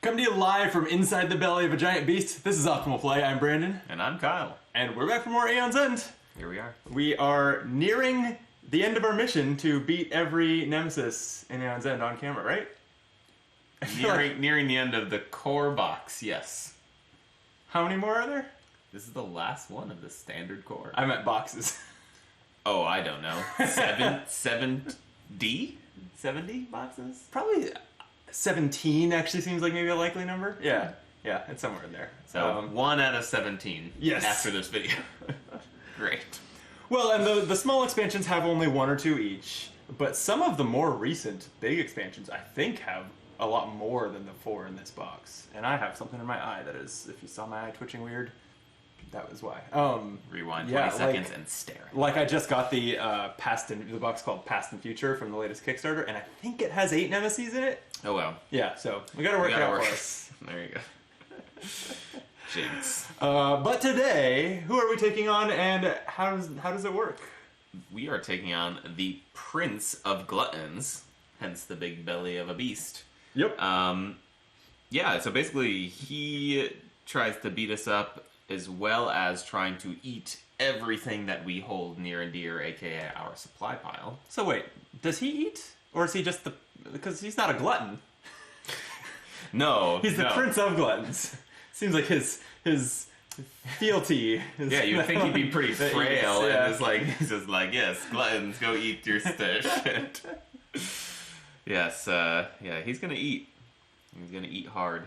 Coming to you live from inside the belly of a giant beast. This is Optimal Play. I'm Brandon. And I'm Kyle. And we're back for more Aeon's End. Here we are. We are nearing the end of our mission to beat every nemesis in Aeon's End on camera, right? Nearing the end of the core box, yes. How many more are there? This is the last one of the standard core. I meant boxes. Oh, I don't know. 70 boxes? Probably 17 actually seems like maybe a likely number. Yeah, it's somewhere in there. So 1 out of 17 yes. after this video. Great. Well, and the small expansions have only 1 or 2 each, but some of the more recent big expansions I think have a lot more than the 4 in this box. And I have something in my eye that is, if you saw my eye twitching weird, that was why. Rewind 20 seconds and stare. Like I just got the the box called Past and Future from the latest Kickstarter, and I think it has 8 nemesis in it. Oh well. Yeah, so we gotta work it out for us. There you go. Jinx. But today, who are we taking on, and how does it work? We are taking on the Prince of Gluttons, hence the big belly of a beast. Yep. Yeah, so basically he tries to beat us up as well as trying to eat everything that we hold near and dear, aka our supply pile. So wait, does he eat? Or is he just because he's not a glutton. No. He's the Prince of Gluttons. Seems like his fealty is... Yeah, you'd think he'd be pretty frail, and he's just like, yes, gluttons, go eat your shit. Yes, he's gonna eat. He's gonna eat hard.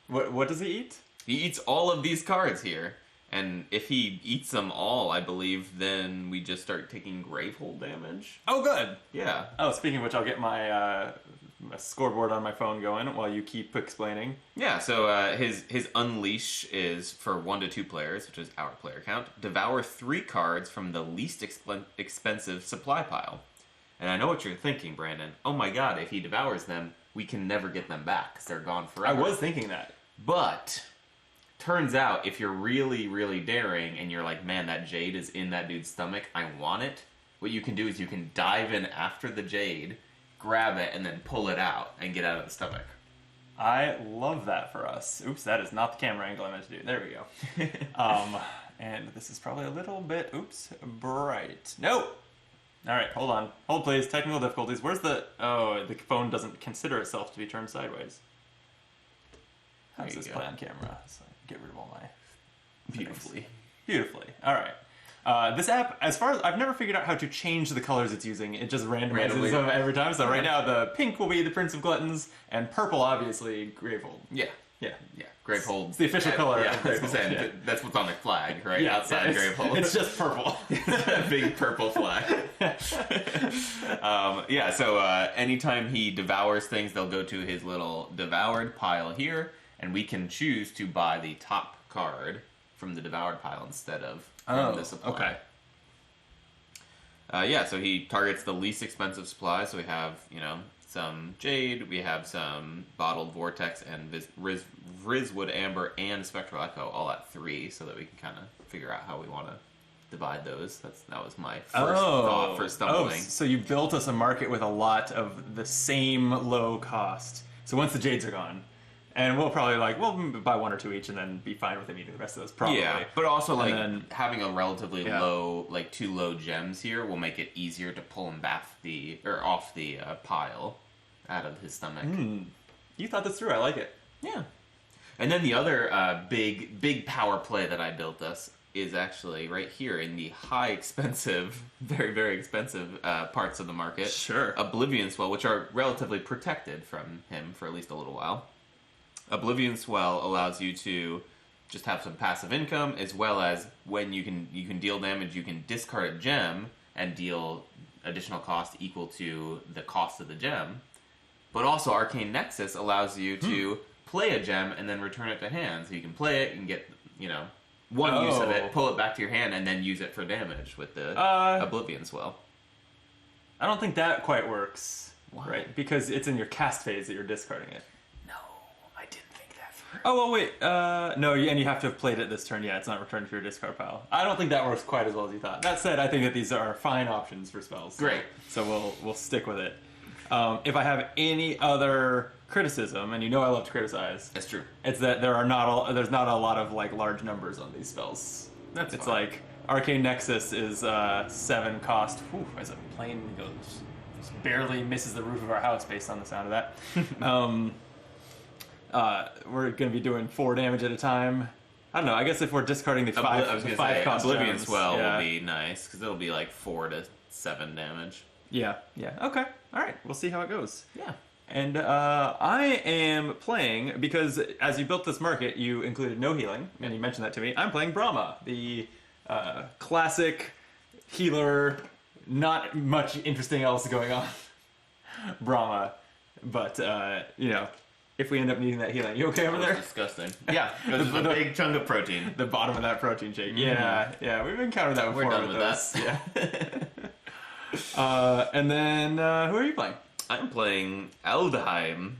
What does he eat? He eats all of these cards here, and if he eats them all, I believe, then we just start taking Gravehold damage. Oh, good. Yeah. Oh, speaking of which, I'll get my scoreboard on my phone going while you keep explaining. Yeah, so his Unleash is for 1 to 2 players, which is our player count. Devour 3 cards from the least expensive supply pile. And I know what you're thinking, Brandon. Oh my god, if he devours them, we can never get them back, because they're gone forever. I was thinking that. But... turns out, if you're really, really daring and you're like, man, that jade is in that dude's stomach, I want it, what you can do is you can dive in after the jade, grab it, and then pull it out and get out of the stomach. I love that for us. Oops, that is not the camera angle I meant to do. There we go. And this is probably a little bit, bright. No! Alright, hold on. Hold please, technical difficulties. Where's the... oh, the phone doesn't consider itself to be turned sideways. How does this play on camera? So get rid of all my... Beautifully. All right. This app, as far as... I've never figured out how to change the colors it's using. It just randomizes them every time. So right now, the pink will be the Prince of Gluttons, and purple, obviously, Gravehold. Yeah. Gravehold. It's the official color of Gravehold. That's what's on the flag, right? Yeah, outside Gravehold. It's just purple. Big purple flag. So anytime he devours things, they'll go to his little devoured pile here, and we can choose to buy the top card from the devoured pile instead of from the supply. Okay. So he targets the least expensive supply, so we have, some Jade, we have some Bottled Vortex, and Rizwood Amber, and Spectral Echo, all at 3, so that we can kind of figure out how we want to divide those. That was my first thought for stumbling. So you built us a market with a lot of the same low cost. So once the Jades are gone, and we'll probably we'll buy 1 or 2 each and then be fine with them eating the rest of those, probably. Yeah, but also having a relatively low, 2 low gems here will make it easier to pull him back off the pile out of his stomach. You thought this through, I like it. Yeah. And then the other big power play that I built us is actually right here in the high expensive, very, very expensive parts of the market. Sure. Oblivion Swell, which are relatively protected from him for at least a little while. Oblivion Swell allows you to just have some passive income, as well as when you can deal damage, you can discard a gem and deal additional cost equal to the cost of the gem. But also Arcane Nexus allows you to play a gem and then return it to hand. So you can play it, you can get, one use of it, pull it back to your hand, and then use it for damage with the Oblivion Swell. I don't think that quite works. Why? Right? Because it's in your cast phase that you're discarding it. through. Oh, well, wait. No, and you have to have played it this turn. Yeah, it's not returned to your discard pile. I don't think that works quite as well as you thought. That said, I think that these are fine options for spells. Great. So we'll stick with it. If I have any other criticism, and you know I love to criticize, That's true. it's that there's not a lot of like large numbers on these spells. That's it's fine. like Arcane Nexus is 7 cost. Whew, as a plane goes, just barely misses the roof of our house based on the sound of that. We're going to be doing 4 damage at a time. I don't know. I guess if we're discarding the 5, I was the gonna 5 say cost Oblivion gems, Swell yeah. will be nice because it'll be like 4 to 7 damage. Yeah. Okay. All right. We'll see how it goes. Yeah. And I am playing, because as you built this market, you included no healing, and you mentioned that to me. I'm playing Brahma, the classic healer, not much interesting else going on. Brahma. But, if we end up needing that healing, you okay over That there? was disgusting. Yeah, it was a big chunk of protein. The bottom of that protein shake. Mm-hmm. Yeah, we've encountered that before. We're done with those. that. Yeah. And then, who are you playing? I'm playing Adelheim.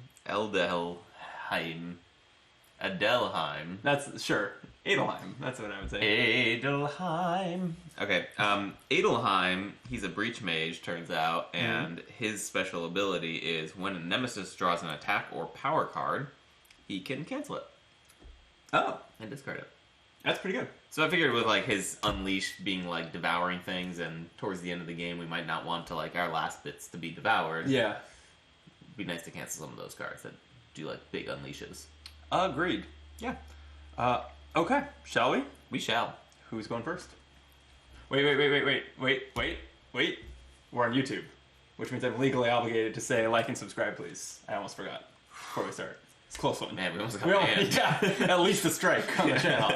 That's, sure, Adelheim. That's what I would say. Adelheim. Okay, Adelheim, he's a breach mage, turns out, and his special ability is when a nemesis draws an attack or power card, he can cancel it Oh, and discard it. that's pretty good. So I figured with like his Unleash being like devouring things, and towards the end of the game we might not want to like our last bits to be devoured. Yeah. It'd be nice to cancel some of those cards that do like big unleashes. Agreed. Yeah. Okay, shall we? We shall. Who's going first? Wait. We're on YouTube, which means I'm legally obligated to say like and subscribe, please. I almost forgot before we start. It's a close one. Man, we almost We got all, banned. yeah, at least a strike on the channel.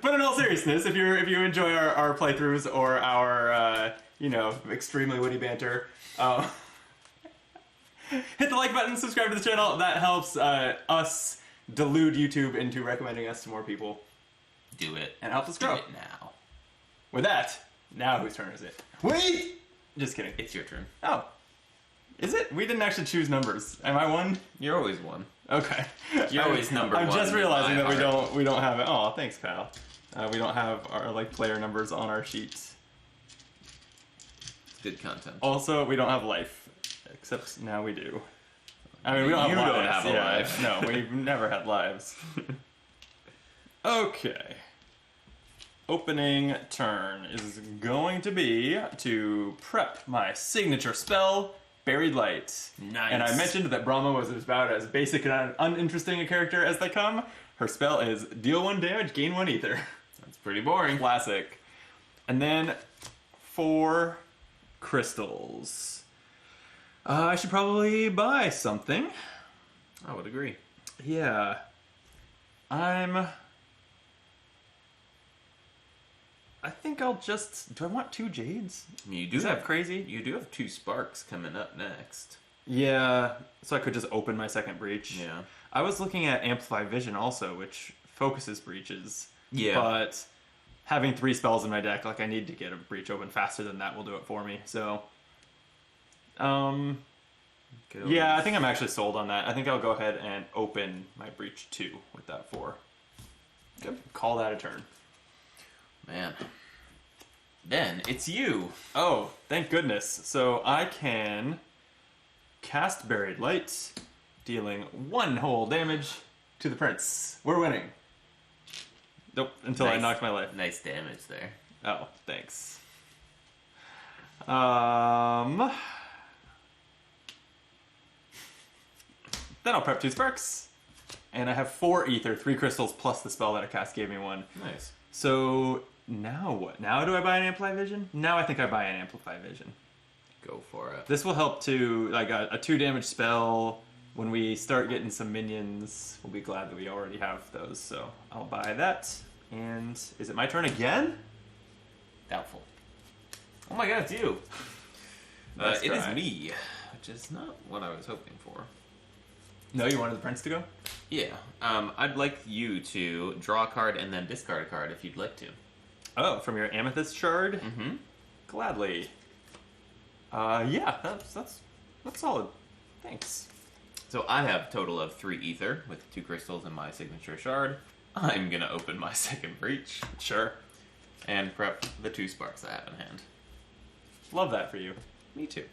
But in all seriousness, if you enjoy our playthroughs or our extremely witty banter, hit the like button, subscribe to the channel. That helps us delude YouTube into recommending us to more people Do it. and helps us Do grow. it now. With that, now whose turn is it? Wait! Just kidding. It's your turn. Oh. Is it? We didn't actually choose numbers. Am I one? You're always one. Okay. You're always number I'm one just in realizing my that heart. we don't have it. Oh, thanks, Kyle. We don't have our player numbers on our sheets. Good content. Also, we don't have life, except now we do. I mean, we don't have You lives. don't have a yeah. life. No, we've never had lives. Okay. Opening turn is going to be to prep my signature spell, Buried Light. Nice. And I mentioned that Brahma was about as basic and uninteresting a character as they come. Her spell is deal 1 damage, gain 1 ether. That's pretty boring. Classic. And then 4 crystals. I should probably buy something. I would agree. Yeah. I think I'll just... Do I want 2 jades? I mean, you do Is that have crazy? You do have 2 sparks coming up next. Yeah, so I could just open my second breach. Yeah. I was looking at Amplify Vision also, which focuses breaches. Yeah. But having 3 spells in my deck, like I need to get a breach open faster than that will do it for me. So, yeah, I think I'm actually sold on that. I think I'll go ahead and open my breach 2 with that 4. Good. Call that a turn. Man. Then it's you. Oh, thank goodness. So I can cast Buried Light, dealing 1 whole damage to the prince. We're winning. Nope, until I Nice. knocked my life. Nice damage there. Oh, thanks. Then I'll prep 2 sparks. And I have 4 ether, 3 crystals, plus the spell that I cast gave me 1. Nice. So now what? Now do I buy an Amplify Vision? Now I think I buy an Amplify Vision. Go for it. This will help to, like, a 2 damage spell. When we start getting some minions, we'll be glad that we already have those. So I'll buy that. And is it my turn again? Doubtful. Oh my god, it's you. Nice It is try. me, which is not what I was hoping for. No, you wanted the prince to go? Yeah. I'd like you to draw a card and then discard a card if you'd like to. Oh, from your amethyst shard? Mm-hmm. Gladly. Yeah, that's solid. Thanks. So I have a total of 3 ether with 2 crystals in my signature shard. I'm gonna open my second breach Sure. and prep the 2 sparks I have in hand. Love that for you. Me too.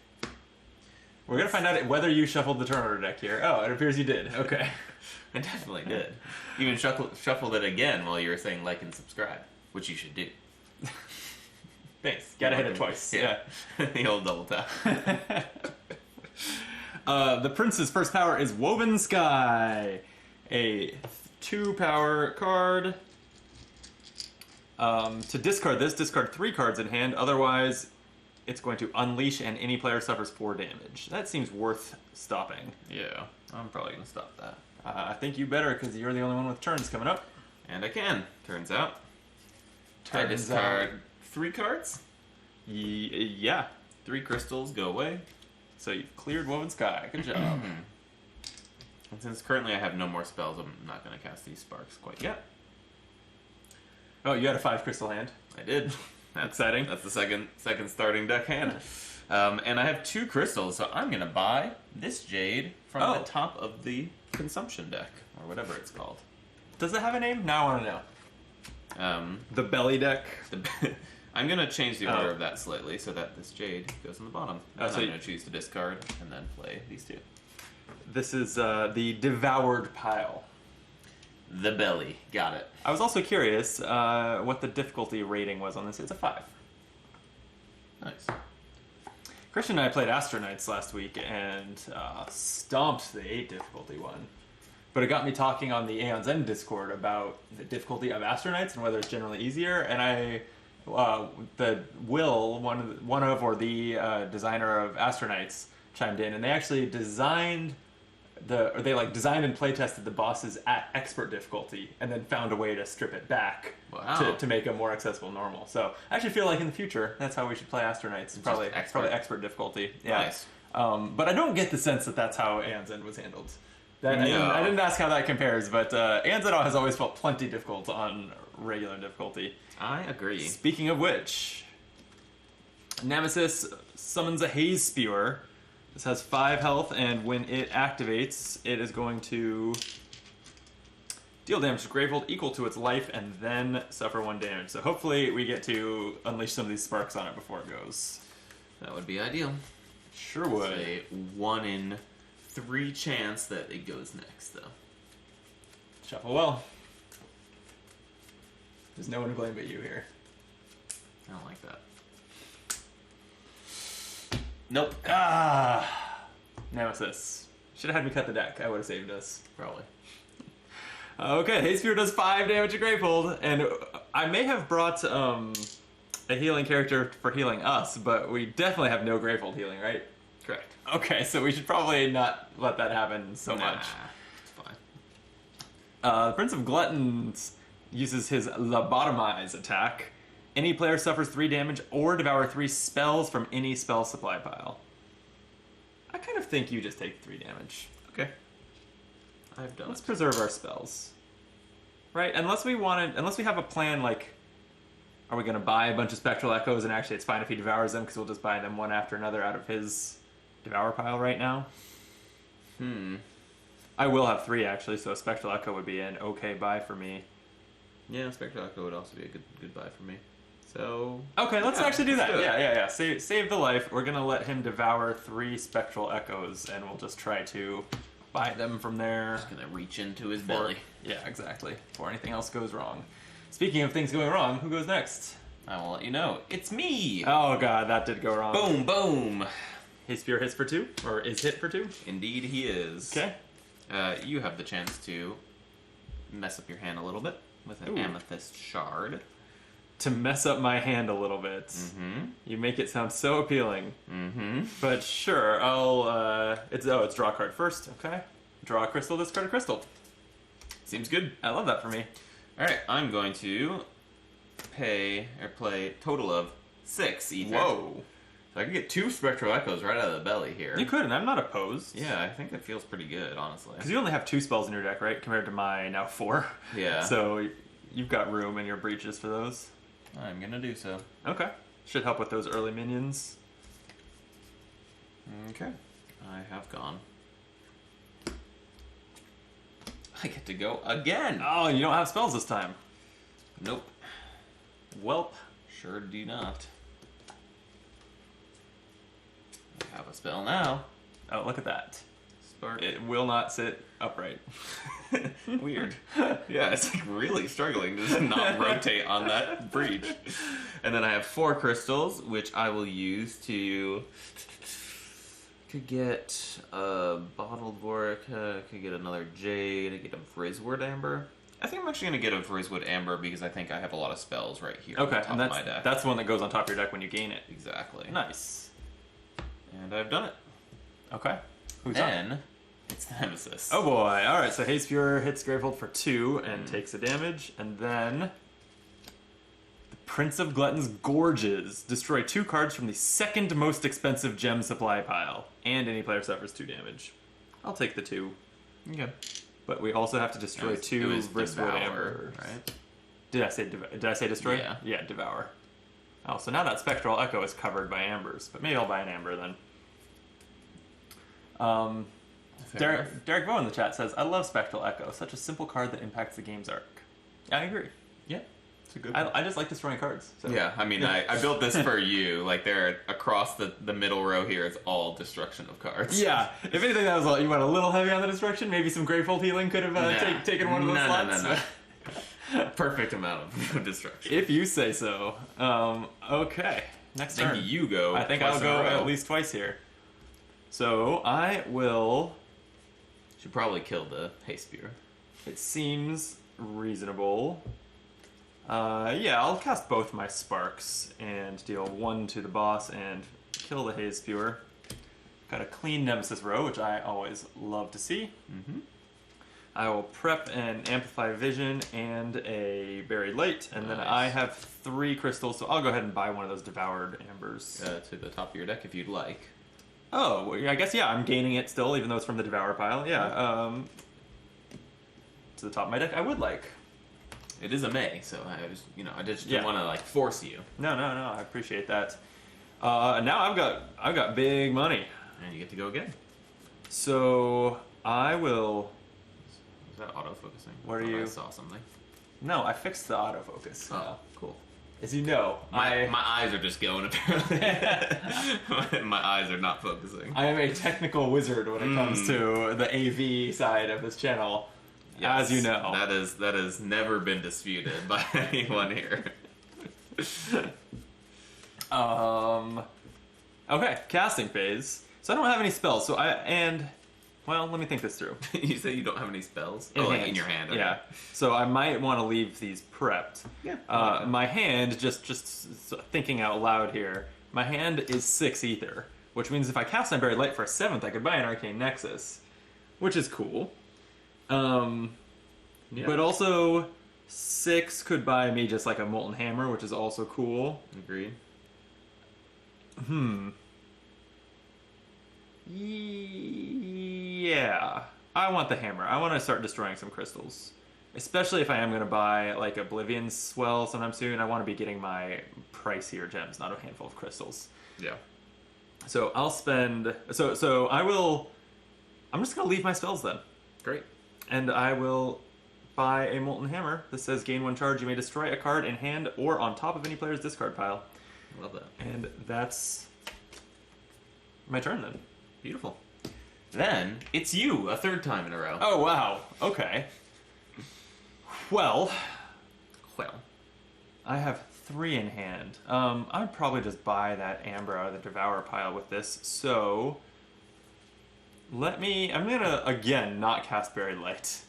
We're gonna find out whether you shuffled the turn order deck here. Oh, it appears you did. Okay. I definitely did. Even shuffled it again while you were saying like and subscribe, which you should do. Thanks. Gotta hit it twice. Yeah. The old double tap. The prince's first power is Woven Sky, a 2-power card. To discard this, discard 3 cards in hand. Otherwise, it's going to unleash and any player suffers 4 damage. That seems worth stopping. Yeah, I'm probably going to stop that. I think you better, because you're the only one with turns coming up. And I can, turns out. I Turns discard 3 cards. Yeah. 3 crystals go away. So you've cleared Woven Sky. Good job. And since currently I have no more spells, I'm not going to cast these sparks quite yet. Oh, you had a 5 crystal hand. I did. That's Exciting. That's the second starting deck hand. And I have 2 crystals, so I'm going to buy this jade from the top of the consumption deck, or whatever it's called. Does it have a name? Now I want to know. The belly deck. I'm going to change the order of that slightly so that this jade goes on the bottom. Oh, so I'm going to choose to discard and then play these 2. This is the devoured pile. The belly. Got it. I was also curious what the difficulty rating was on this. It's a 5. Nice. Christian and I played Astronites last week and stomped the 8 difficulty one. But it got me talking on the Aeon's End Discord about the difficulty of Astronites and whether it's generally easier. And the designer of Astronites chimed in, and they actually designed designed and playtested the bosses at expert difficulty, and then found a way to strip it back to make them more accessible normal. So I actually feel like in the future that's how we should play Astronites. Probably expert difficulty. Yeah. Nice. But I don't get the sense that that's how Aeon's End was handled. I didn't ask how that compares, but Aeon's End has always felt plenty difficult on regular difficulty. I agree. Speaking of which, Nemesis summons a Haze Spewer. This has 5 health, and when it activates, it is going to deal damage to Gravehold equal to its life, and then suffer 1 damage. So hopefully we get to unleash some of these sparks on it before it goes. That would be ideal. Sure would. It's a 1 in 3 chance that it goes next, though. Shuffle well. There's no one to blame but you here. I don't like that. Nope. Nemesis. Should have had me cut the deck. I would have saved us. Probably. Okay, Haze Spear does 5 damage to Gravehold, and I may have brought a healing character for healing us, but we definitely have no Gravehold healing, right? Correct. Okay, so we should probably not let that happen so much. It's fine. The Prince of Gluttons uses his Lobotomize attack. Any player suffers 3 damage or devour 3 spells from any spell supply pile. I kind of think you just take 3 damage. Okay. I've done Let's preserve our spells. Right? Unless we have a plan like, are we going to buy a bunch of Spectral Echoes and actually it's fine if he devours them because we'll just buy them one after another out of his devour pile right now? I will have 3 actually, so a Spectral Echo would be an okay buy for me. Yeah, Spectral Echo would also be a good buy for me. So okay, let's actually do that. Yeah. Save the life. We're gonna let him devour 3 Spectral Echoes, and we'll just try to buy them from there. Just gonna reach into his belly. Yeah, exactly. Before anything else goes wrong. Speaking of things going wrong, who goes next? I will let you know. It's me. Oh god, that did go wrong. Boom, boom. His spear hits for 2, or is hit for 2? Indeed, he is. Okay. You have the chance to mess up your hand a little bit with an amethyst shard. To mess up my hand a little bit. Mm-hmm. You make it sound so appealing. Mm-hmm. But sure, I'll, it's draw a card first, okay? Draw a crystal, discard a crystal. Seems good. I love that for me. Alright, I'm going to play a total of 6 ether. Whoa. So I could get 2 Spectral Echoes right out of the belly here. You could, and I'm not opposed. Yeah, I think that feels pretty good, honestly. Because you only have 2 spells in your deck, right? Compared to my now 4. Yeah. So you've got room in your breaches for those. I'm gonna do so. Okay. Should help with those early minions. Okay. I have gone. I get to go again! Oh, you don't have spells this time. Nope. Welp. Sure do not. I have a spell now. Oh, look at that. Spark. It will not sit upright. Weird. Yeah, it's like really struggling to just not rotate on that breach. And then I have 4 crystals, which I will use to... Could get a bottled Vorica, could get another jade, I get a Vrizzwood Amber. I think I'm actually going to get a Vrizzwood Amber because I think I have a lot of spells right here on the top and of my deck. that's the one that goes on top of your deck when you gain it. Exactly. Nice. And I've done it. Okay. Who's then, up? it's the Nemesis. Oh boy. Alright, so Haze Spear hits Gravehold for 2 and takes a damage. And then the Prince of Gluttons Gorges. Destroy 2 cards from the second most expensive gem supply pile. And any player suffers 2 damage. I'll take the 2. Okay. But we also have to destroy 2 Vrizzwood Amber. Right? Did I say destroy? Yeah. Yeah, devour. Oh, so now that Spectral Echo is covered by ambers. But maybe I'll buy an amber then. Derek Bow in the chat says, I love Spectral Echo. Such a simple card that impacts the game's arc. I agree. Yeah. It's a good one. I just like destroying cards. So. Yeah, I mean, I built this for you. Like, there, across the middle row here is all destruction of cards. Yeah. If anything, that was you went a little heavy on the destruction. Maybe some Gravehold Healing could have taken one of those slots. No. Perfect amount of destruction. If you say so. Okay. Next turn. You go. I think I'll go at least twice here. So I will. Should probably kill the Haze Spear. It seems reasonable. Yeah, I'll cast both my sparks and deal 1 to the boss and kill the Haze Spewer. Got a clean Nemesis row, which I always love to see. Mm-hmm. I will prep an Amplify Vision and a Buried Light, and then I have 3 crystals, so I'll go ahead and buy one of those Devoured Ambers. To the top of your deck if you'd like. Oh, well, I guess, yeah, I'm gaining it still, even though it's from the Devour pile. Yeah, to the top of my deck, I would like. It is a May, so I just didn't want to like force you. No, I appreciate that. Now I've got big money, and you get to go again. So I will. Is that autofocusing? What are you? I saw something. No, I fixed the autofocus. Oh, cool. As you know, my eyes are just going apparently. my eyes are not focusing. I am a technical wizard when it comes to the AV side of this channel. Yes, as you know. That has never been disputed by anyone here. Okay, casting phase. So I don't have any spells, well, let me think this through. You say you don't have any spells? In in your hand. Okay. Yeah. So I might want to leave these prepped. Yeah. My hand, just thinking out loud here, my hand is 6 ether, which means if I cast on Buried Light for a 7th, I could buy an Arcane Nexus, which is cool. But also 6 could buy me just like a Molten Hammer, which is also cool. Agreed. Yeah, I want the hammer. I want to start destroying some crystals. Especially if I am going to buy like Oblivion Swell sometime soon. I want to be getting my pricier gems, not a handful of crystals. Yeah. So I'll spend... So I will... I'm just going to leave my spells then. Great. And I will buy a Molten Hammer that says gain 1 charge. You may destroy a card in hand or on top of any player's discard pile. Love that. And that's my turn then. Beautiful. Then, it's you, a 3rd time in a row. Oh, wow. Okay. Well, I have 3 in hand. I'd probably just buy that Amber out of the Devour pile with this, so... I'm gonna, again, not cast Buried Light.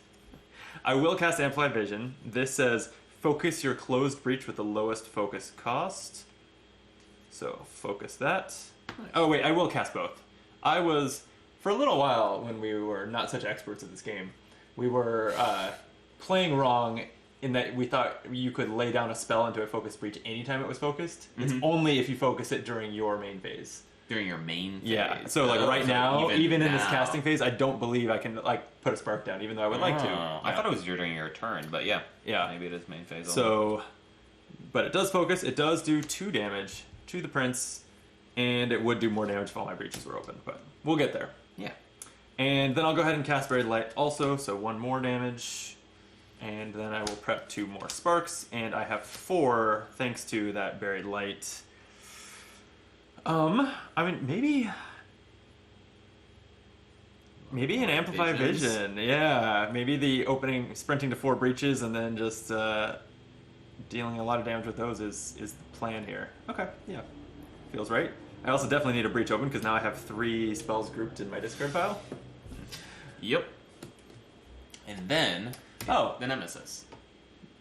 I will cast Amplify Vision. This says, focus your closed breach with the lowest focus cost. So, focus that. Nice. Oh, wait, I will cast both. For a little while, when we were not such experts at this game, we were playing wrong in that we thought you could lay down a spell into a focus breach anytime it was focused. Mm-hmm. It's only if you focus it during your main phase. During your main phase? Yeah, so right now, even in this casting phase, I don't believe I can put a spark down, even though I would like to. I thought it was during your turn, but yeah. Maybe it is main phase. So, but it does focus. It does do 2 damage to the Prince, and it would do more damage if all my breaches were open, but we'll get there. Yeah. And then I'll go ahead and cast Buried Light also, so 1 more damage. And then I will prep 2 more sparks, and I have 4 thanks to that Buried Light. Maybe... Maybe an Amplify Vision. Yeah, maybe the opening, sprinting to 4 breaches, and then just dealing a lot of damage with those is the plan here. Okay, yeah. Feels right. I also definitely need a breach open, because now I have 3 spells grouped in my discard pile. Yep. And then, oh, the Nemesis.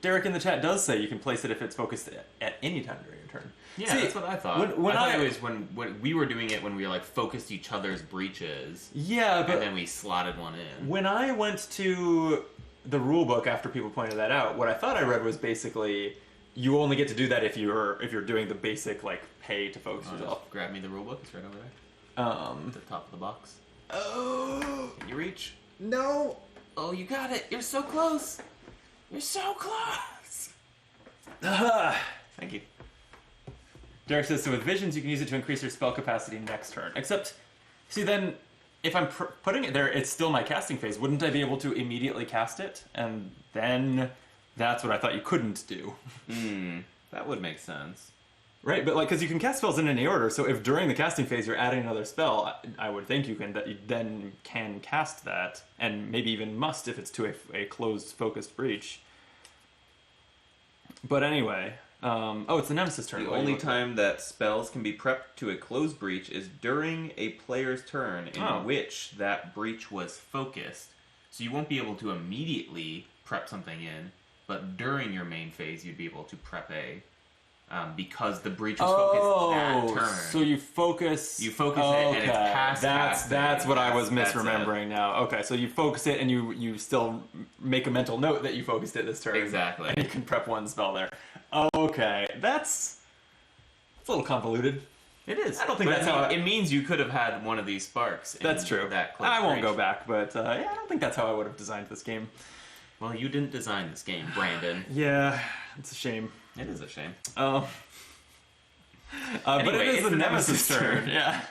Derek in the chat does say you can place it if it's focused at any time during your turn. Yeah, see, that's what I thought. When I thought it was when we were doing it when we like focused each other's breaches. Yeah, but and then we slotted one in. When I went to the rule book after people pointed that out, what I thought I read was basically you only get to do that if you're doing the basic like pay to focus yourself. Grab me the rule book. It's right over there. At the top of the box. Oh. Can you reach? No. Oh, you got it. You're so close. You're so close. Thank you. Derek says, so with visions, you can use it to increase your spell capacity next turn. Except, see, then, if I'm putting it there, it's still my casting phase. Wouldn't I be able to immediately cast it? And then that's what I thought you couldn't do. That would make sense. Right, but, like, because you can cast spells in any order, so if during the casting phase you're adding another spell, I would think you then can cast that, and maybe even must if it's to a closed, focused breach. But anyway... oh, it's the Nemesis turn. The only time that spells can be prepped to a closed breach is during a player's turn in which that breach was focused. So you won't be able to immediately prep something in, but during your main phase you'd be able to prep because the breach was focused that turn. So you focus... it and it's past That's what I was misremembering now. Okay, so you focus it and you still make a mental note that you focused it this turn. Exactly. And you can prep one spell there. Okay, that's a little convoluted. It is. I don't think that's how... It means you could have had one of these sparks. That's true. I won't go back, but yeah, I don't think that's how I would have designed this game. Well, you didn't design this game, Brandon. Yeah, it's a shame. It is a shame. Anyway, but it is the Nemesis turn. Yeah.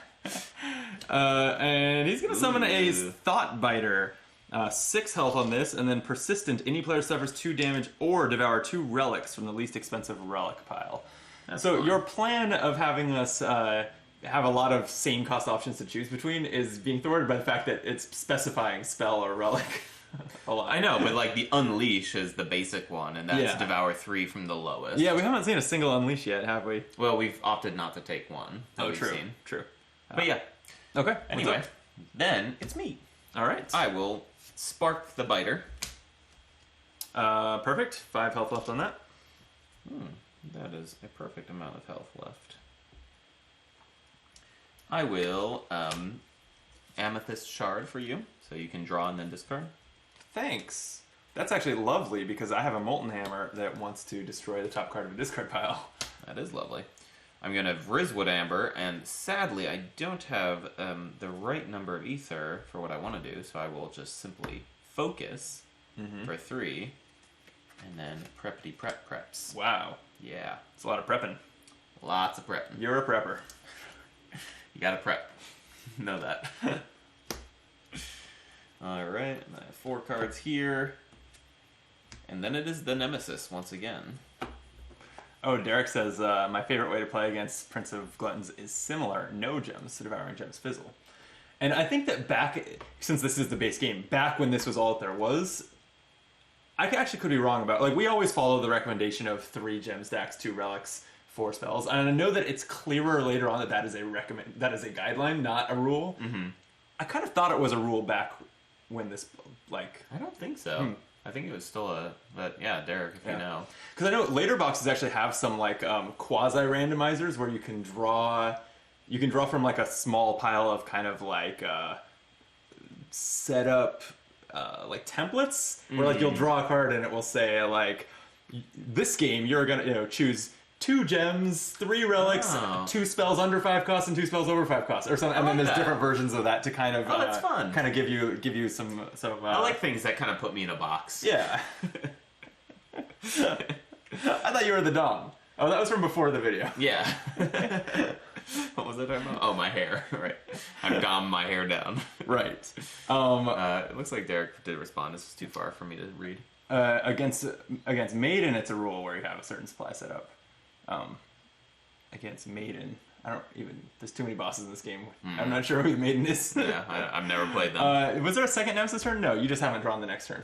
And he's going to summon a Thought Biter. 6 health on this, and then Persistent. Any player suffers 2 damage or devour 2 relics from the least expensive relic pile. That's so fun. Your plan of having us have a lot of same cost options to choose between is being thwarted by the fact that it's specifying spell or relic. A lot. I know, but like the Unleash is the basic one, and that's Devour 3 from the lowest. Yeah, we haven't seen a single Unleash yet, have we? Well, we've opted not to take one. True. But yeah. Okay. Anyway, then it's me. All right. I will spark the biter. Perfect. 5 health left on that. That is a perfect amount of health left. I will Amethyst Shard for you, so you can draw and then discard. Thanks. That's actually lovely, because I have a Molten Hammer that wants to destroy the top card of a discard pile. That is lovely. I'm going to Vrizwood Amber, and sadly I don't have the right number of ether for what I want to do, so I will just simply focus for 3, and then preppity prep preps. Wow. Yeah. It's a lot of prepping. Lots of prepping. You're a prepper. You gotta prep. Know that. Alright, I have 4 cards here. And then it is the Nemesis once again. Oh, Derek says, my favorite way to play against Prince of Gluttons is similar. No gems to Devouring Gems Fizzle. And I think that back, since this is the base game, back when this was all that there was, I actually could be wrong about, like, we always follow the recommendation of 3 gem stacks, 2 relics, 4 spells. And I know that it's clearer later on that is a guideline, not a rule. I kind of thought it was a rule back when this, like... I don't think so. I think it was still but yeah, Derek, if you know. Because I know later boxes actually have some, like, quasi-randomizers where you can draw from, like, a small pile of kind of, like, set up, like, templates, where, like, you'll draw a card and it will say, like, this game, you're gonna, choose 2 gems, 3 relics, 2 spells under 5 costs, and 2 spells over 5 costs, or something. And then there's different versions of that to kind of that's fun. Kind of give you some. I like things that kind of put me in a box. Yeah. I thought you were the Dom. Oh, that was from before the video. Yeah. What was I talking about? Oh, my hair. Right. I've dommed my hair down. Right. It looks like Derek did respond. This is too far for me to read. Against Maiden, it's a rule where you have a certain supply set up. Against Maiden, I don't even... There's too many bosses in this game. I'm not sure who the maiden is. Yeah, I've never played them. Was there a second nemesis turn? No, you just haven't drawn the next turn.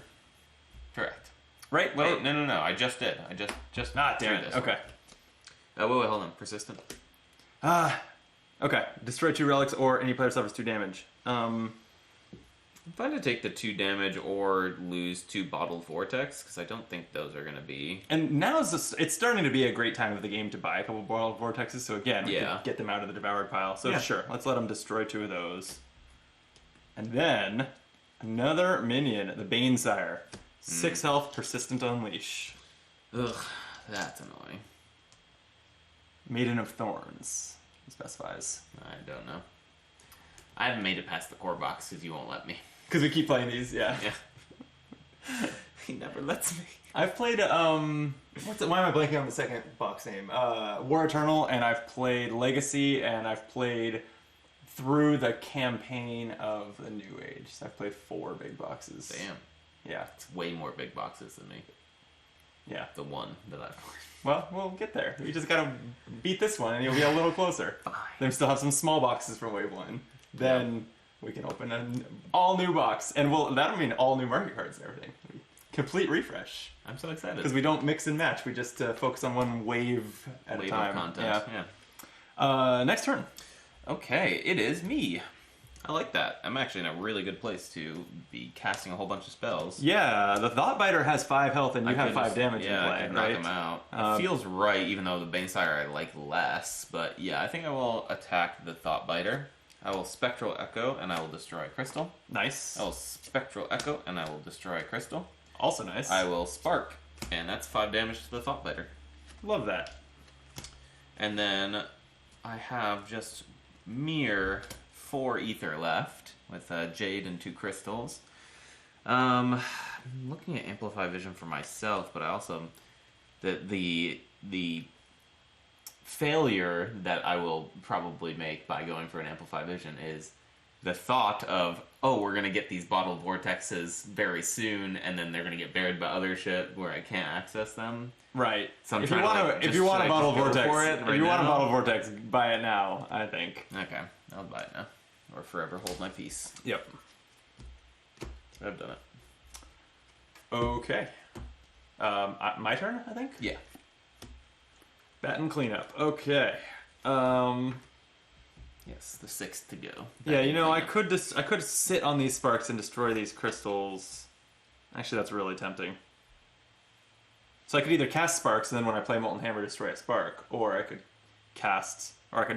Correct. Right? Wait, no. I just did. I just Not threw damn it. this. Okay. Wait, hold on. Persistent. Okay. Destroy 2 relics or any player suffers 2 damage. I'm fine to take the 2 damage or lose 2 bottled vortex, because I don't think those are going to be... And now it's starting to be a great time of the game to buy a couple bottled vortexes, so again, we can get them out of the devoured pile. So sure, let's let them destroy 2 of those. And then, another minion, the Banesire. 6 health, persistent unleash. Ugh, that's annoying. Maiden of Thorns, it specifies. I don't know. I haven't made it past the core box because you won't let me. Because we keep playing these, yeah. He never lets me. I've played, why am I blanking on the second box name? War Eternal, and I've played Legacy, and I've played through the campaign of the New Age. So I've played 4 big boxes. Damn. Yeah. It's way more big boxes than me. Yeah. The one that I've played. Well, we'll get there. You just gotta beat this one, and you'll be a little closer. Fine. Then we still have some small boxes from Wave 1. Then we can open an all-new box, and that'll mean all new market cards and everything. Complete refresh. I'm so excited. Because we don't mix and match. We just focus on one wave at a time. Of content. Yeah. Next turn. Okay, it is me. I like that. I'm actually in a really good place to be casting a whole bunch of spells. Yeah, the Thoughtbiter has 5 health, and you have 5 damage in play, I can knock him out. It feels right, even though the Banesire I like less. But yeah, I think I will attack the Thoughtbiter. I will Spectral Echo, and I will destroy Crystal. Nice. I will Spectral Echo, and I will destroy Crystal. Also nice. I will Spark, and that's 5 damage to the Thoughtbiter. Love that. And then I have just mere 4 ether left with Jade and 2 crystals. I'm looking at Amplify Vision for myself, but I also the failure that I will probably make by going for an Amplify Vision is the thought of, oh, we're gonna get these bottled vortexes very soon, and then they're gonna get buried by other shit where I can't access them. Right. So I'm if trying you want to, if you want a bottle vortex, if you want a bottle vortex, buy it now. I think. Okay, I'll buy it now, or forever hold my peace. Yep. I've done it. Okay. My turn, I think. Yeah. Bat and cleanup. Okay. Yes, the 6th to go. Yeah, you know, I could sit on these sparks and destroy these crystals. Actually, that's really tempting. So I could either cast sparks, and then when I play Molten Hammer, destroy a spark, or I could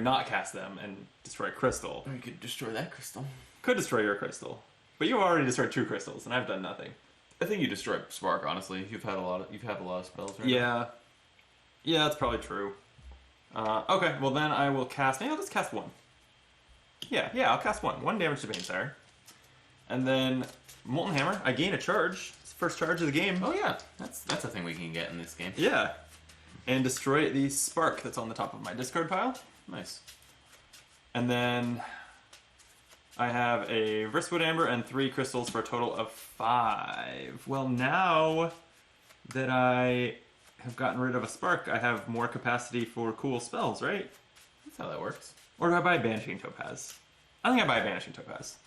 not cast them and destroy a crystal. Or you could destroy that crystal. Could destroy your crystal, but you've already destroyed 2 crystals, and I've done nothing. I think you destroy Spark. Honestly, you've had a lot of spells. Right Yeah, yeah, that's probably true. Okay, well then I will cast. Maybe I'll just cast 1. Yeah, I'll cast 1. 1 damage to Banesire, and then Molten Hammer. I gain a charge. It's the first charge of the game. Oh yeah, that's a thing we can get in this game. Yeah, and destroy the spark that's on the top of my discard pile. Nice. And then I have a Vristwood Amber and 3 crystals for a total of 5. Well, now that I have gotten rid of a spark, I have more capacity for cool spells, right? That's how that works. Or do I buy a Banishing Topaz? I think I buy a Banishing Topaz.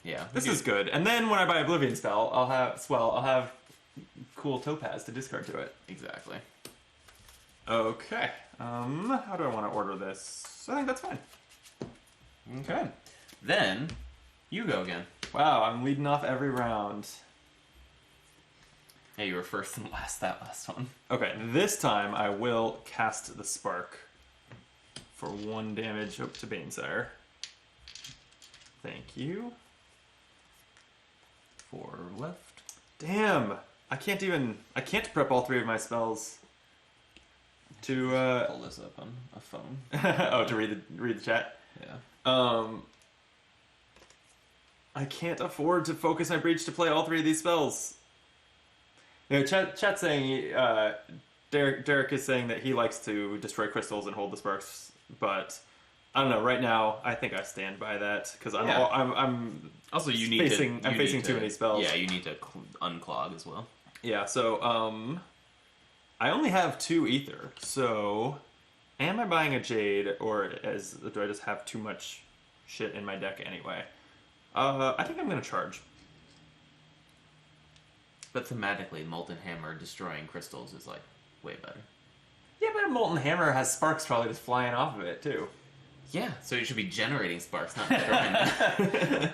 Yeah. This is good. And then when I buy Oblivion spell, I'll have cool Topaz to discard to it. Exactly. Okay. How do I want to order this? I think that's fine. Okay. Then, you go again. Wow, I'm leading off every round. Yeah, you were first and last that last one. Okay, this time I will cast the Spark for 1 damage up to Banesire. Thank you. 4 left. Damn! I can't prep all 3 of my spells to pull this up on a phone. oh, to read the chat? Yeah. I can't afford to focus my breach to play all 3 of these spells. You know, chat's saying, Derek is saying that he likes to destroy crystals and hold the sparks, but I don't know. Right now, I think I stand by that because I'm also I'm facing too many spells. Yeah, you need to unclog as well. Yeah, so I only have 2 ether, so Am I buying a Jade, or do I just have too much shit in my deck anyway? I think I'm going to charge. But thematically, Molten Hammer destroying crystals is like way better. Yeah, but a Molten Hammer has sparks probably just flying off of it, too. Yeah, so you should be generating sparks, not destroying them.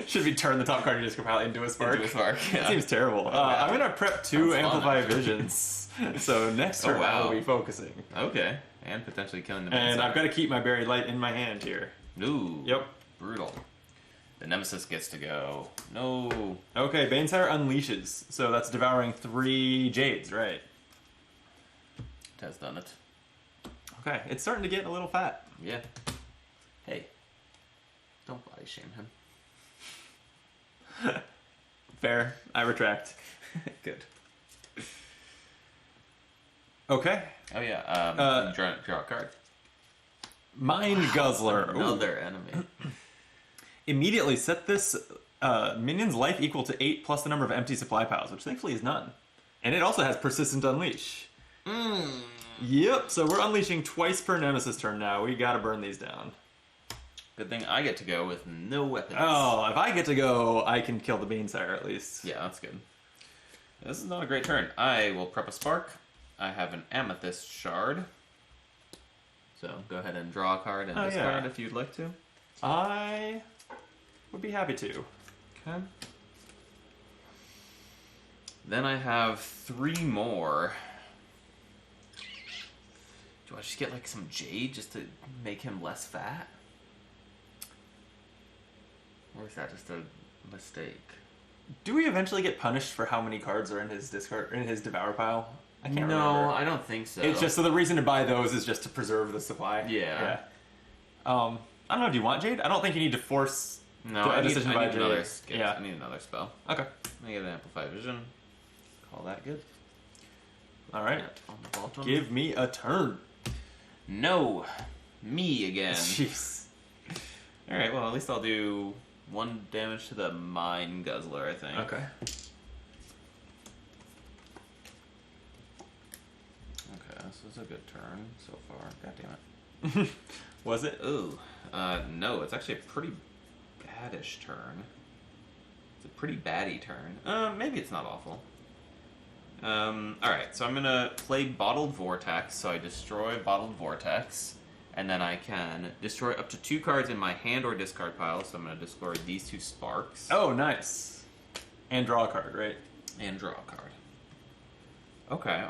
Should we turn the top card of your discard pile into a spark? Into a spark, yeah. That seems terrible. I'm going to prep 2 Amplify Visions. So next turn I will be focusing. Okay. And potentially killing the And I've got to keep my Buried Light in my hand here. Ooh. Yep. Brutal. The Nemesis gets to go. No. Okay, Banesire unleashes. So that's devouring 3 Jades, right? It has done it. Okay, it's starting to get a little fat. Yeah. Hey. Don't body shame him. Fair. I retract. Good. Okay. Oh yeah. Draw a card. Mind Guzzler. Another enemy. Immediately set this minion's life equal to 8 plus the number of empty supply piles, which thankfully is none. And it also has Persistent Unleash. Yep, so we're unleashing twice per Nemesis turn now. We gotta burn these down. Good thing I get to go with no weapons. Oh, if I get to go, I can kill the Banesire at least. Yeah, that's good. This is not a great turn. I will prep a Spark. I have an Amethyst Shard. So go ahead and draw a card and discard if you'd like to. I would be happy to. Okay. Then I have 3 more. Do I just get like some Jade just to make him less fat? Or is that just a mistake? Do we eventually get punished for how many cards are in his Devour pile? I can't remember. No, I don't think so. It's just so the reason to buy those is just to preserve the supply. Yeah. I don't know. Do you want Jade? I don't think you need to force. No, I need Jade. another skill. Yeah. I need another spell. Okay. I get an Amplify Vision. Call that good. All right. On the bottom. Give me a turn. No, me again. Jeez. All right. Well, at least I'll do 1 damage to the Mind Guzzler, I think. Okay. Okay, this was a good turn so far. God damn it. Was it? Ooh. No, it's actually a pretty baddish turn. It's a pretty baddie turn. Maybe it's not awful. Alright, so I'm gonna play Bottled Vortex, so I destroy Bottled Vortex, and then I can destroy up to 2 cards in my hand or discard pile, so I'm gonna discard these 2 Sparks. Oh, nice. And draw a card, right? And draw a card. Okay.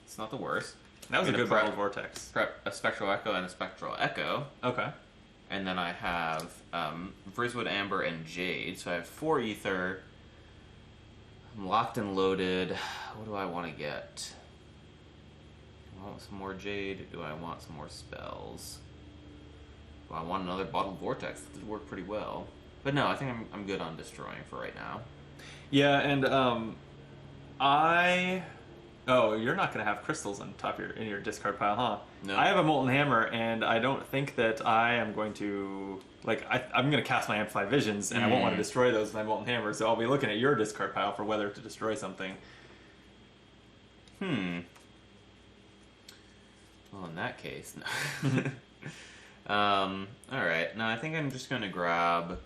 It's not the worst. That was a good Bottled Vortex. Prep a Spectral Echo and a Spectral Echo. Okay. And then I have Frizzwood Amber and Jade, so I have 4 Ether. I'm locked and loaded. What do I want to get? Do I want some more Jade? Do I want some more spells? Do I want another Bottled Vortex? That did work pretty well. But no, I think I'm good on destroying for right now. Yeah, and Oh, you're not going to have crystals on top of in your discard pile, huh? No. I have a Molten Hammer, and I don't think that I am going to... Like, I'm going to cast my Amplify Visions, and I won't want to destroy those with my Molten Hammer, so I'll be looking at your discard pile for whether to destroy something. Well, in that case, no. Alright. No, I think I'm just going to grab...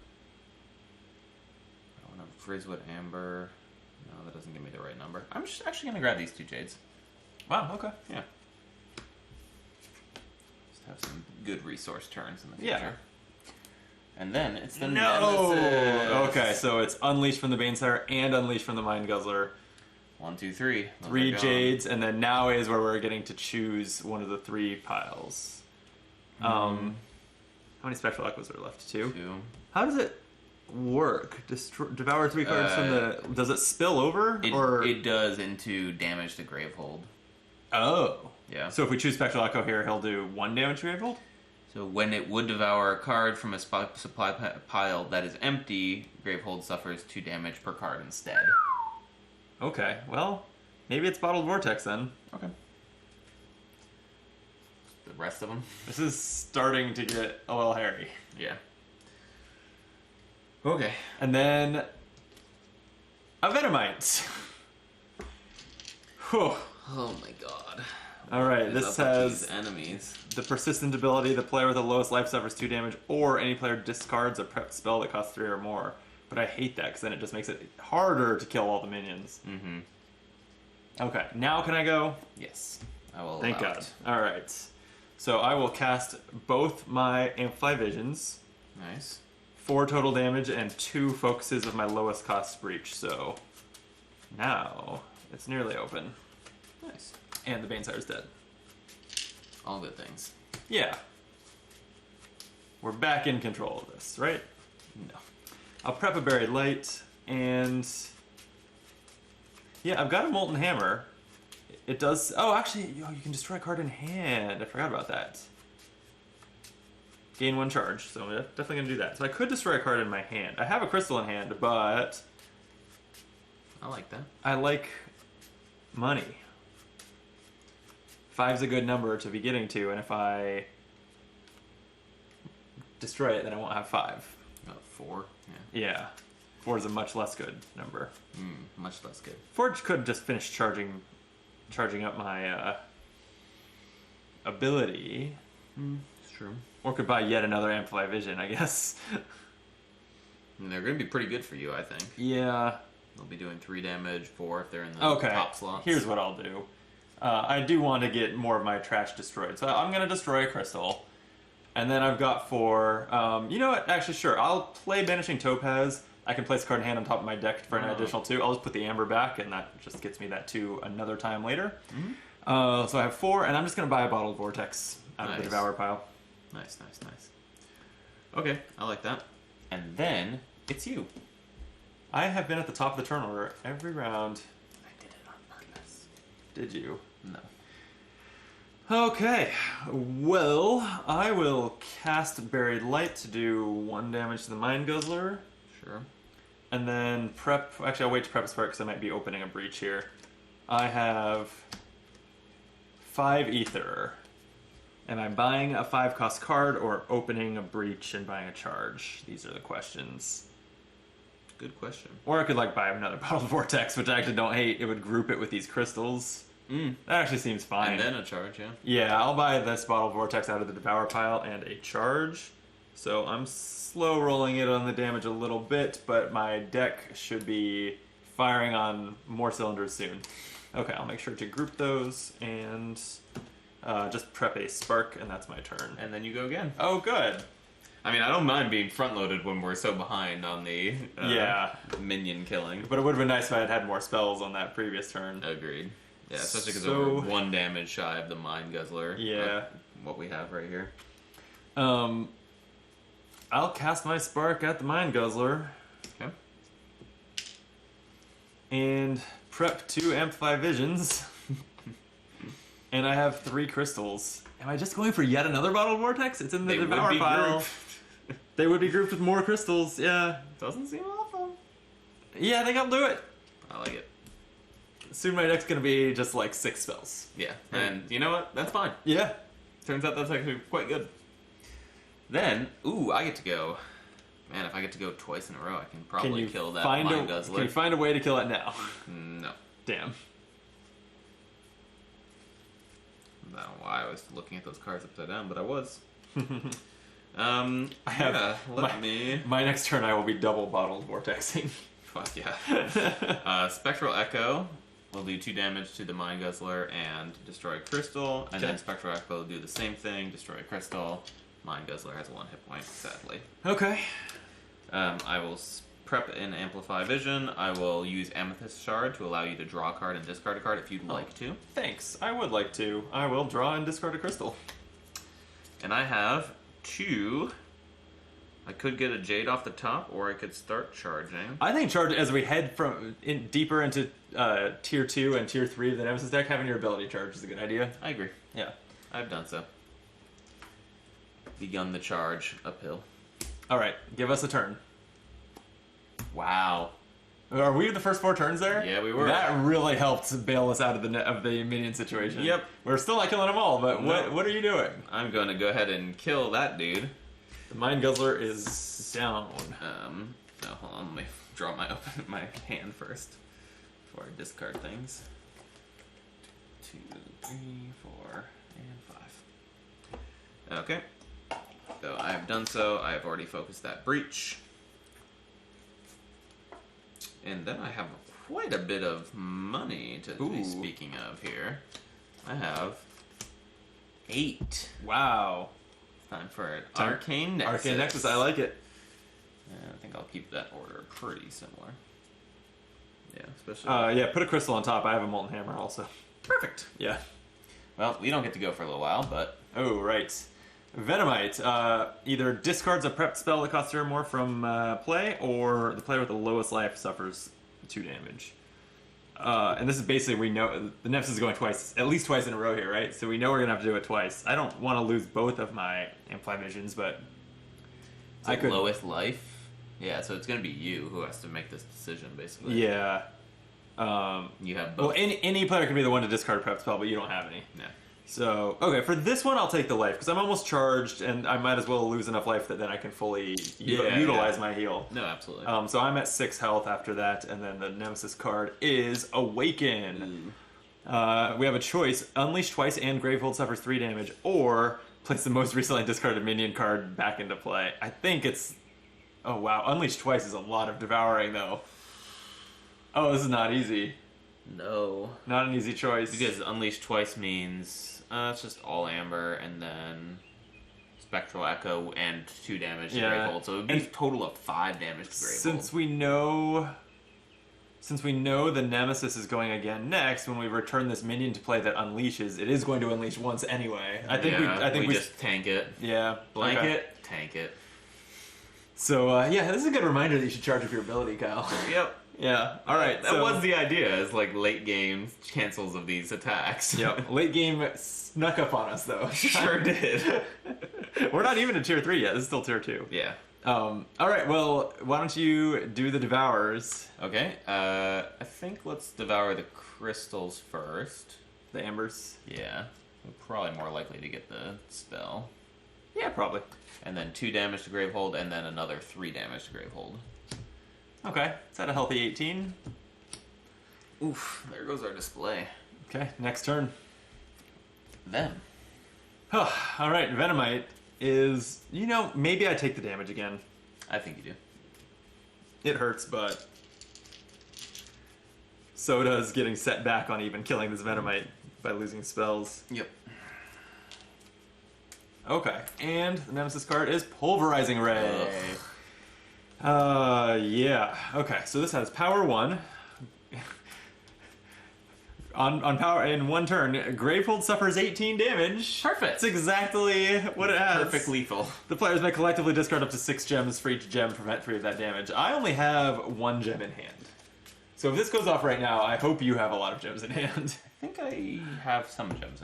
I want a Frizzwood Amber... No, that doesn't give me the right number. I'm just actually going to grab these 2 Jades. Wow, okay. Yeah. Just have some good resource turns in the future. Yeah. And then it's the No! Nemesis. Okay, so it's Unleashed from the Banesire and Unleashed from the Mind Guzzler. 1, 2, 3. 3 Jades, and then now is where we're getting to choose one of the 3 piles. How many Spectral Echoes are left? 2? 2. How does it work? Devour 3 cards from the... Does it spill over? It does into damage to Gravehold. Oh. Yeah. So if we choose Spectral Echo here, he'll do 1 damage to Gravehold? So when it would devour a card from a supply pile that is empty, Gravehold suffers 2 damage per card instead. Okay, well, maybe it's Bottled Vortex then. Okay. The rest of them? This is starting to get a little hairy. Yeah. Okay. And then... a Venomite. Whew. Oh my god. Alright, It's this up to says these enemies. the persistent ability, the player with the lowest life suffers 2 damage, or any player discards a prep spell that costs 3 or more. But I hate that, because then it just makes it harder to kill all the minions. Mm-hmm. Okay, now can I go? Yes. I will Thank allow God. it. Alright. So I will cast both my Amplify Visions, Nice. 4 total damage, and 2 focuses of my lowest cost breach. So now it's nearly open. Nice. And the Banesire's dead. All good things. Yeah. We're back in control of this, right? No. I'll prep a Buried Light, and yeah, I've got a Molten Hammer. It does. Oh, actually, you can destroy a card in hand. I forgot about that. Gain 1 charge, so I'm definitely gonna do that. So I could destroy a card in my hand. I have a crystal in hand, but I like that. I like money. 5's a good number to be getting to, and if I destroy it, then I won't have 5. 4. Yeah. Yeah. 4 is a much less good number. Much less good. 4 could just finish charging up my ability. It's true. Or could buy yet another Amplify Vision, I guess. And they're going to be pretty good for you, I think. Yeah. They'll be doing 3 damage, 4 if they're in the Okay. top slots. Here's what I'll do. I do want to get more of my trash destroyed. So I'm going to destroy a crystal. And then I've got 4. You know what? Actually, sure. I'll play Banishing Topaz. I can place a card in hand on top of my deck for an additional 2. I'll just put the Amber back, and that just gets me that 2 another time later. So I have 4, and I'm just going to buy a Bottled Vortex out of the Devour pile. Nice. Okay, I like that. And then, it's you. I have been at the top of the turn order every round. I did it on purpose. Did you? No. Okay, well, I will cast Buried Light to do 1 damage to the Mind Guzzler. Sure. And then prep... Actually, I'll wait to prep a spark because I might be opening a breach here. I have 5 Ether. Am I buying a 5-cost card or opening a breach and buying a charge? These are the questions. Good question. Or I could, like, buy another Bottled Vortex, which I actually don't hate. It would group it with these crystals. That actually seems fine. And then a charge, yeah. Yeah, I'll buy this Bottled Vortex out of the Devour pile and a charge. So I'm slow rolling it on the damage a little bit, but my deck should be firing on more cylinders soon. Okay, I'll make sure to group those and just prep a spark, and that's my turn. And then you go again. Oh, good. I mean, I don't mind being front-loaded when we're so behind on the minion killing. But it would have been nice if I had had more spells on that previous turn. Agreed. Yeah, especially because So- we're 1 damage shy of the Mind Guzzler. Yeah. What we have right here. I'll cast my spark at the Mind Guzzler. Okay. And prep 2 Amplify Visions. And I have 3 crystals. Am I just going for yet another Bottled Vortex? It's in the They would Devour be pile. grouped. They would be grouped with more crystals, yeah. Doesn't seem awful. Yeah, I think I'll do it. I like it. Soon my deck's gonna be just like 6 spells. Yeah, and you know what? That's fine. Yeah. Turns out that's actually quite good. Then, I get to go. Man, if I get to go twice in a row, I can probably kill that Mind Guzzler. Can you find a way to kill it now? No. Damn. I don't know why I was looking at those cards upside down, but I was. I have my next turn I will be double Bottled Vortexing. Fuck yeah. Spectral Echo will do 2 damage to the Mind Guzzler and destroy a crystal, and then Spectral Echo will do the same thing, destroy a crystal. Mind Guzzler has 1 hit point, sadly. Okay. I will prep an Amplify Vision. I will use Amethyst Shard to allow you to draw a card and discard a card if you'd like to. Thanks. I would like to. I will draw and discard a crystal. And I have 2. I could get a Jade off the top, or I could start charging. I think charge as we head deeper into tier 2 and tier 3 of the Nemesis deck, having your ability charge is a good idea. I agree. Yeah. I've done so. Begun the charge uphill. Alright, give us a turn. Wow. Are we the first 4 turns there? Yeah, we were. That really helped bail us out of the minion situation. Yep. We're still not killing them all, but No. what are you doing? I'm going to go ahead and kill that dude. The Mind Guzzler is down. No, hold on. Let me draw my hand first before I discard things. 2, 2, 3, 4, and 5. Okay. So I have done so. I have already focused that breach. And then I have quite a bit of money to be speaking of here. I have 8. Wow. Time for an Arcane Nexus. Arcane Nexus, I like it. Yeah, I think I'll keep that order pretty similar. Yeah, especially... yeah, put a crystal on top. I have a Molten Hammer also. Perfect. Yeah. Well, we don't get to go for a little while, but... Oh, right. Venomite. Either discards a prep spell that costs 0 or more from play, or the player with the lowest life suffers 2 damage. And this is basically, we know, the Nemesis is going twice, at least twice in a row here, right? So we know we're going to have to do it twice. I don't want to lose both of my Amplify Visions, but... I could... Lowest life? Yeah, so it's going to be you who has to make this decision, basically. Yeah. You have both. Well, any player can be the one to discard a prep spell, but you don't have any. Yeah. So, okay, for this one, I'll take the life, because I'm almost charged, and I might as well lose enough life that then I can fully utilize my heal. No, absolutely. So I'm at 6 health after that, and then the Nemesis card is Awaken. We have a choice, Unleash twice and Gravehold suffers 3 damage, or place the most recently discarded minion card back into play. I think it's... Oh, wow, Unleash twice is a lot of devouring, though. Oh, this is not easy. No. Not an easy choice. Because Unleash twice means... it's just all Amber, and then Spectral Echo and 2 damage to Gravehold. So it would be a total of 5 damage to Gravehold. Since we know the Nemesis is going again next, when we return this minion to play that unleashes, it is going to unleash once anyway. I think we just tank it. Yeah. Blanket, tank it. So, yeah, this is a good reminder that you should charge up your ability, Kyle. Yep. Yeah. All right. That was the idea, is like late game cancels of these attacks. Yep. Late game snuck up on us, though. Sure did. We're not even at tier 3 yet. This is still tier 2. Yeah. All right. Well, why don't you do the Devourers? Okay. I think let's devour the crystals first. The Ambers. Yeah. We're probably more likely to get the spell. Yeah, probably. And then 2 damage to Gravehold, and then another 3 damage to Gravehold. Okay, is that a healthy 18? Oof, there goes our display. Okay, next turn. Them. Alright, Venomite is... maybe I take the damage again. I think you do. It hurts, but... so does getting set back on even killing this Venomite by losing spells. Yep. Okay, and the Nemesis card is Pulverizing Ray. Yeah. Okay, so this has power 1. on power in 1 turn, Gravehold suffers 18 damage. Perfect. It's exactly what it has. Perfect lethal. The players may collectively discard up to 6 gems for each gem, prevent 3 of that damage. I only have 1 gem in hand. So if this goes off right now, I hope you have a lot of gems in hand. I think I have some gems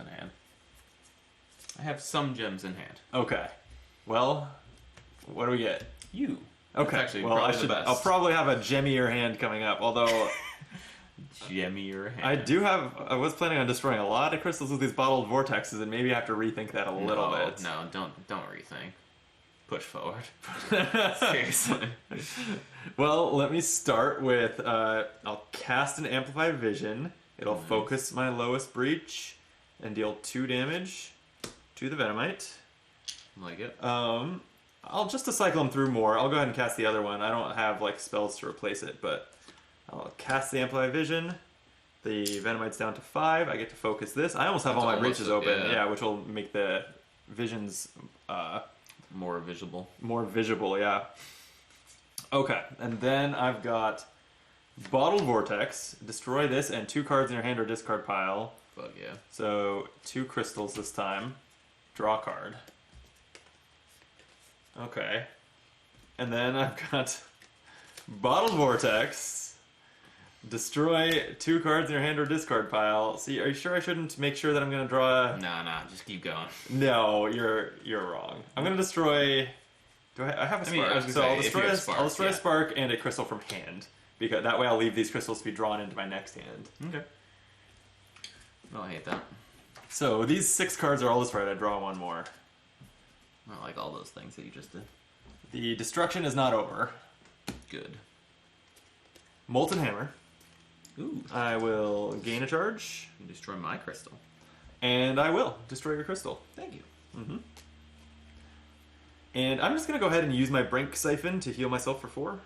in hand. Okay. Well, what do we get? You. Okay. Actually, well, I'll probably have a gemmier hand coming up, although... Gemmier hand. I was planning on destroying a lot of crystals with these bottled vortexes, and maybe I have to rethink that a little bit. No, don't rethink. Push forward. Seriously. Well, let me start with, I'll cast an Amplify Vision. It'll focus my lowest breach and deal 2 damage to the Venomite. Like it. I'll just to cycle them through more. I'll go ahead and cast the other one. I don't have spells to replace it, but I'll cast the Amplify Vision. The Venomite's down to 5. I get to focus this. I almost have all my breaches open, which will make the visions more visible. More visible, yeah. Okay, and then I've got Bottled Vortex. Destroy this and 2 cards in your hand or discard pile. Fuck yeah. So 2 crystals this time. Draw a card. Okay. And then I've got Bottled Vortex. Destroy 2 cards in your hand or discard pile. See, are you sure I shouldn't make sure that I'm going to draw... No, just keep going. No, you're wrong. I'm going to destroy... I have a spark? I'll destroy a spark and a crystal from hand. Because that way I'll leave these crystals to be drawn into my next hand. Okay. Well, I hate that. So these 6 cards are all destroyed. I draw 1 more. I like all those things that you just did. The destruction is not over. Good. Molten Hammer. Ooh. I will gain a charge. You destroy my crystal. And I will destroy your crystal. Thank you. Mm-hmm. And I'm just going to go ahead and use my Brink Siphon to heal myself for 4.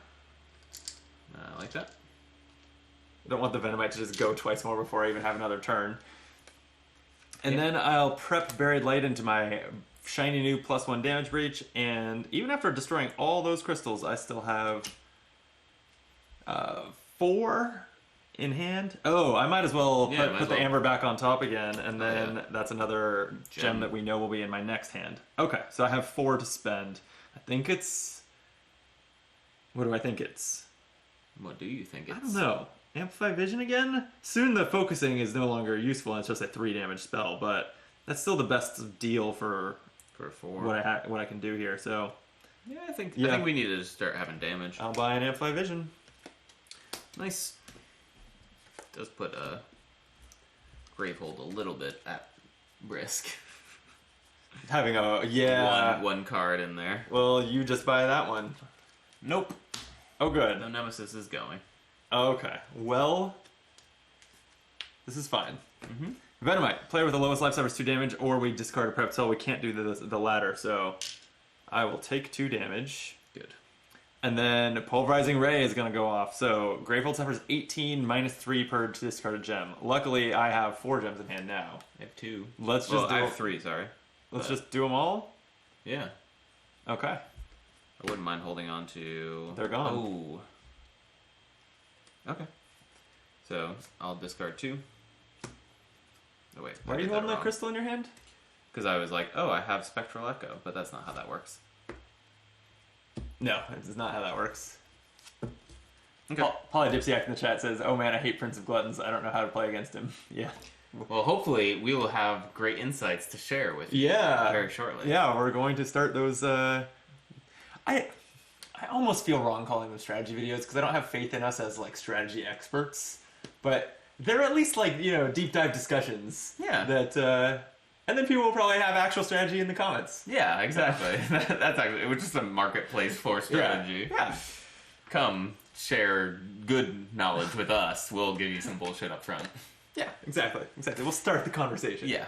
I like that. I don't want the Venomite to just go twice more before I even have another turn. And then I'll prep Buried Light into my shiny new +1 damage breach, and even after destroying all those crystals, I still have 4 in hand. Oh, I might as well put the amber back on top again, and then that's another gem that we know will be in my next hand. Okay, so I have 4 to spend. I think it's... What do I think it's? What do you think it's? I don't know. Amplify Vision again? Soon the focusing is no longer useful, and it's just a 3 damage spell, but that's still the best deal for 4. what I can do here, so... Yeah, I think we need to start having damage. I'll buy an Amplify Vision. Nice. Does put a Gravehold a little bit at risk. Having a... One card in there. Well, you just buy that one. Nope. Oh, good. No Nemesis is going. Okay. Well, this is fine. Mm-hmm. Venomite. Player with the lowest life suffers 2 damage, or we discard a prep spell. We can't do the latter, so I will take 2 damage. Good. And then Pulverizing Ray is going to go off. So Gravehold suffers 18 minus 3 per discarded gem. Luckily, I have 4 gems in hand now. I have 2. Let's just I have 3, sorry. Let's just do them all? Yeah. Okay. I wouldn't mind holding on to... They're gone. Oh. Okay. So, I'll discard 2. Oh, wait. Why are you holding that crystal in your hand? Because I was like, oh, I have Spectral Echo, but that's not how that works. No, it is not how that works. Okay. Polydipsyak in the chat says, oh man, I hate Prince of Gluttons. I don't know how to play against him. Yeah. Well, hopefully, we will have great insights to share with you very shortly. Yeah, we're going to start those... I almost feel wrong calling them strategy videos because I don't have faith in us as like strategy experts, but they're at least like, you know, deep dive discussions. Yeah. That and then people will probably have actual strategy in the comments. Yeah, exactly. That's actually, it was just a marketplace for strategy. Yeah. Come share good knowledge with us. We'll give you some bullshit up front. Yeah, exactly. We'll start the conversation. Yeah.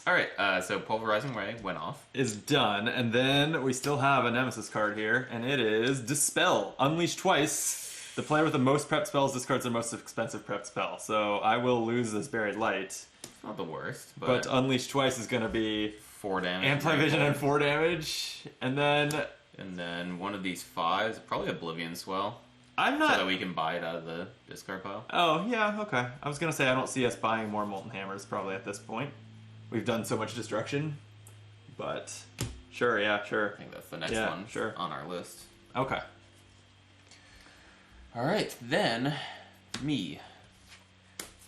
All right, so Pulverizing Ray went off. Is done, and then we still have a Nemesis card here, and it is Dispel. Unleash twice. The player with the most prep spells discards their most expensive prep spell. So I will lose this Buried Light. Not the worst, but Unleash twice is going to be 4 damage. Anti-Vision and 4 damage, and then one of these 5s, probably Oblivion Swell. I'm not... So that we can buy it out of the discard pile. Oh, yeah, okay. I was going to say I don't see us buying more Molten Hammers probably at this point. We've done so much destruction, but sure, yeah, sure. I think that's the next one on our list. Okay. All right, then me.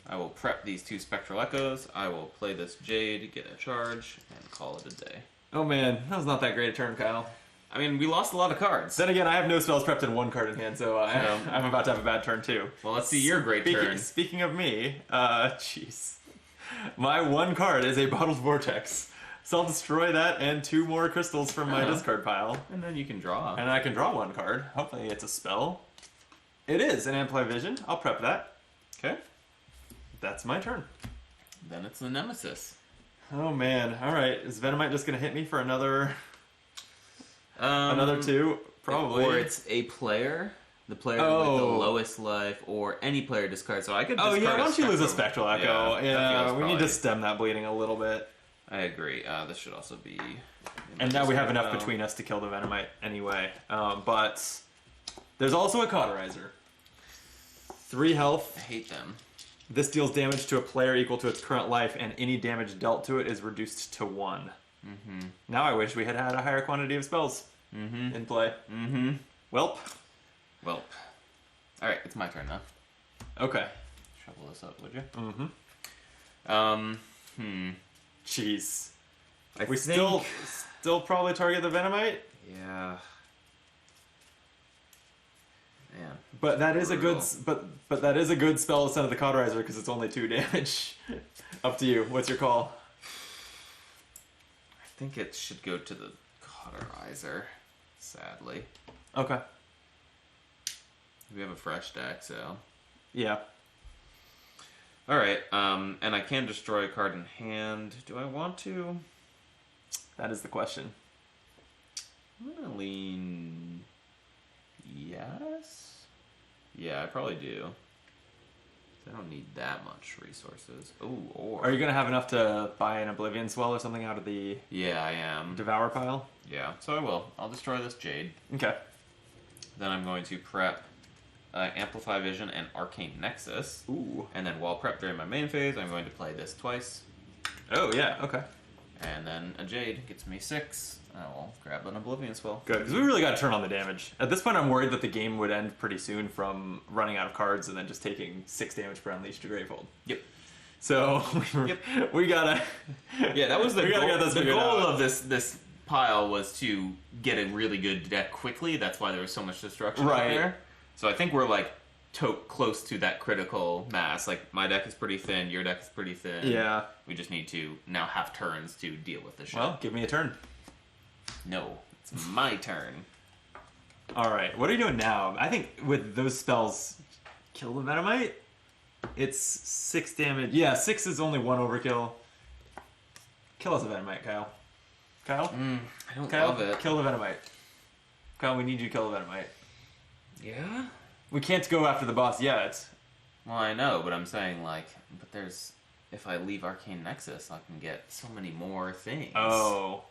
I will prep these 2 Spectral Echoes. I will play this Jade, get a charge, and call it a day. Oh man, that was not that great a turn, Kyle. I mean, we lost a lot of cards. Then again, I have no spells prepped and 1 card in hand, so I'm about to have a bad turn too. Well, let's see your great turn. Speaking of me, jeez. My 1 card is a Bottled Vortex. So I'll destroy that and 2 more crystals from my discard pile. And then you can draw. And I can draw 1 card. Hopefully it's a spell. It is an Amplify Vision. I'll prep that. Okay. That's my turn. Then it's the Nemesis. Oh man. Alright. Is Venomite just going to hit me for another... another 2? Probably. Or it's a player... The player with the lowest life, or any player discards. So I could discard why don't you lose a Spectral Echo? Yeah, we need to probably... stem that bleeding a little bit. I agree. This should also be... And now we have enough between us to kill the Venomite anyway. But there's also a Cauterizer. 3 health. I hate them. This deals damage to a player equal to its current life, and any damage dealt to it is reduced to 1. Mm-hmm. Now I wish we had had a higher quantity of spells in play. Mm-hmm. Welp. Well, alright, it's my turn now. Okay. Shuffle this up, would you? Mm-hmm. Jeez. We still probably target the Venomite? Yeah. Man. But that is a good but that is a good spell to send to the Cauterizer because it's only 2 damage. Up to you. What's your call? I think it should go to the Cauterizer, sadly. Okay. We have a fresh deck, so... Yeah. Alright, and I can destroy a card in hand. Do I want to? That is the question. I'm gonna lean... yes? Yeah, I probably do. I don't need that much resources. Ooh, or... Are you going to have enough to buy an Oblivion Swell or something out of the Yeah, I am. Devour pile? Yeah, so I will. I'll destroy this Jade. Okay. Then I'm going to prep Amplify Vision and Arcane Nexus. Ooh. And then while prep during my main phase, I'm going to play this twice. Oh, yeah, okay. And then a Jade gets me 6. I will grab an Oblivion Swell. Good, because we really got to turn on the damage. At this point, I'm worried that the game would end pretty soon from running out of cards and then just taking 6 damage per Unleash to Gravehold. Yep. So, we gotta... Yeah, that was the we gotta goal. get this The figured goal out. of this pile was to get a really good deck quickly. That's why there was so much destruction out Right. there. So I think we're like close to that critical mass. Like my deck is pretty thin, your deck is pretty thin. Yeah. We just need to now have turns to deal with this shit. Well, give me a turn. No, it's my turn. Alright, what are you doing now? I think with those spells, kill the Venomite? It's 6 damage. Yeah, 6 is only 1 overkill. Kill us a Venomite, Kyle. Kyle? I don't Kyle, love it. kill the Venomite. Kyle, we need you to kill the Venomite. Yeah? We can't go after the boss yet. Well, I know, but I'm saying like, but there's if I leave Arcane Nexus, I can get so many more things. Oh.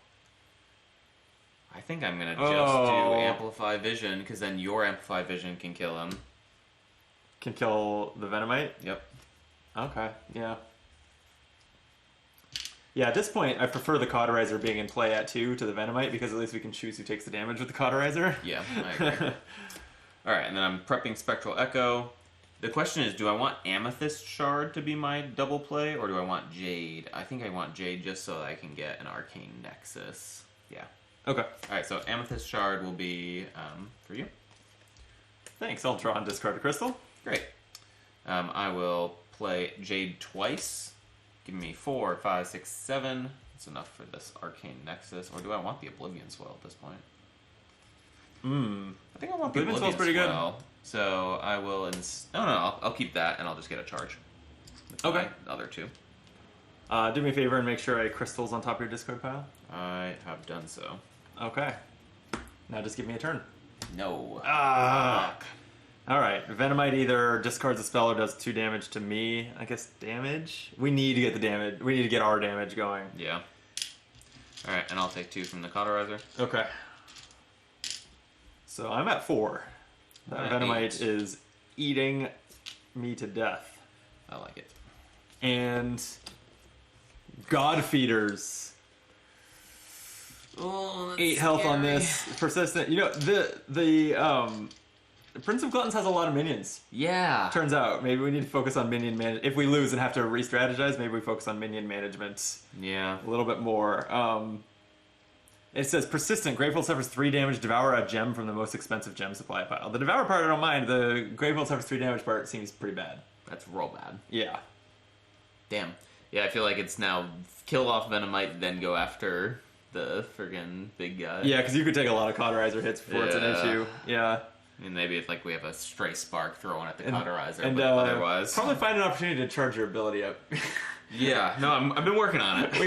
I think I'm gonna just Oh. do Amplify Vision, because then your Amplify Vision can kill him. Can kill the Venomite? Yep. Okay, yeah. Yeah, at this point, I prefer the Cauterizer being in play at 2 to the Venomite, because at least we can choose who takes the damage with the Cauterizer. Yeah, I agree. Alright, and then I'm prepping Spectral Echo. The question is, do I want Amethyst Shard to be my double play, or do I want Jade? I think I want Jade just so I can get an Arcane Nexus. Yeah. Okay. Alright, so Amethyst Shard will be for you. Thanks, I'll draw and discard a crystal. Great. I will play Jade twice. Give me 4, 5, 6, 7. That's enough for this Arcane Nexus. Or do I want the Oblivion Swell at this point? I think I want the Oblivion Oblivion Swell's pretty good. Swell. So I will... No, I'll keep that, and I'll just get a charge. With Okay. my other 2. Do me a favor and make sure I crystals on top of your discard pile. I have done so. Okay. Now just give me a turn. No. Ah! Alright, Venomite either discards a spell or does 2 damage to me. I guess damage? We need to get the damage. We need to get our damage going. Yeah. Alright, and I'll take 2 from the Cauterizer. Okay. So I'm at 4. That I'm at Venomite 8. is eating me to death. I like it. And God Feeders. Oh, 8 health on this. Persistent. You know, the Prince of Gluttons has a lot of minions. Yeah. Turns out, maybe we need to focus on minion management. If we lose and have to re-strategize, maybe we focus on minion management Yeah. a little bit more. It says, persistent. Gravehold suffers 3 damage. Devour a gem from the most expensive gem supply pile. The Devour part I don't mind. The Gravehold suffers 3 damage part seems pretty bad. That's real bad. Yeah. Damn. Yeah, I feel like it's now kill off Venomite, then go after the friggin' big guy. Yeah, because you could take a lot of Cauterizer hits before it's an Yeah. issue. Yeah. And maybe if like we have a stray spark thrown at the And- Cauterizer, And but otherwise... probably find an opportunity to charge your ability up. Yeah, no, I've been working on it.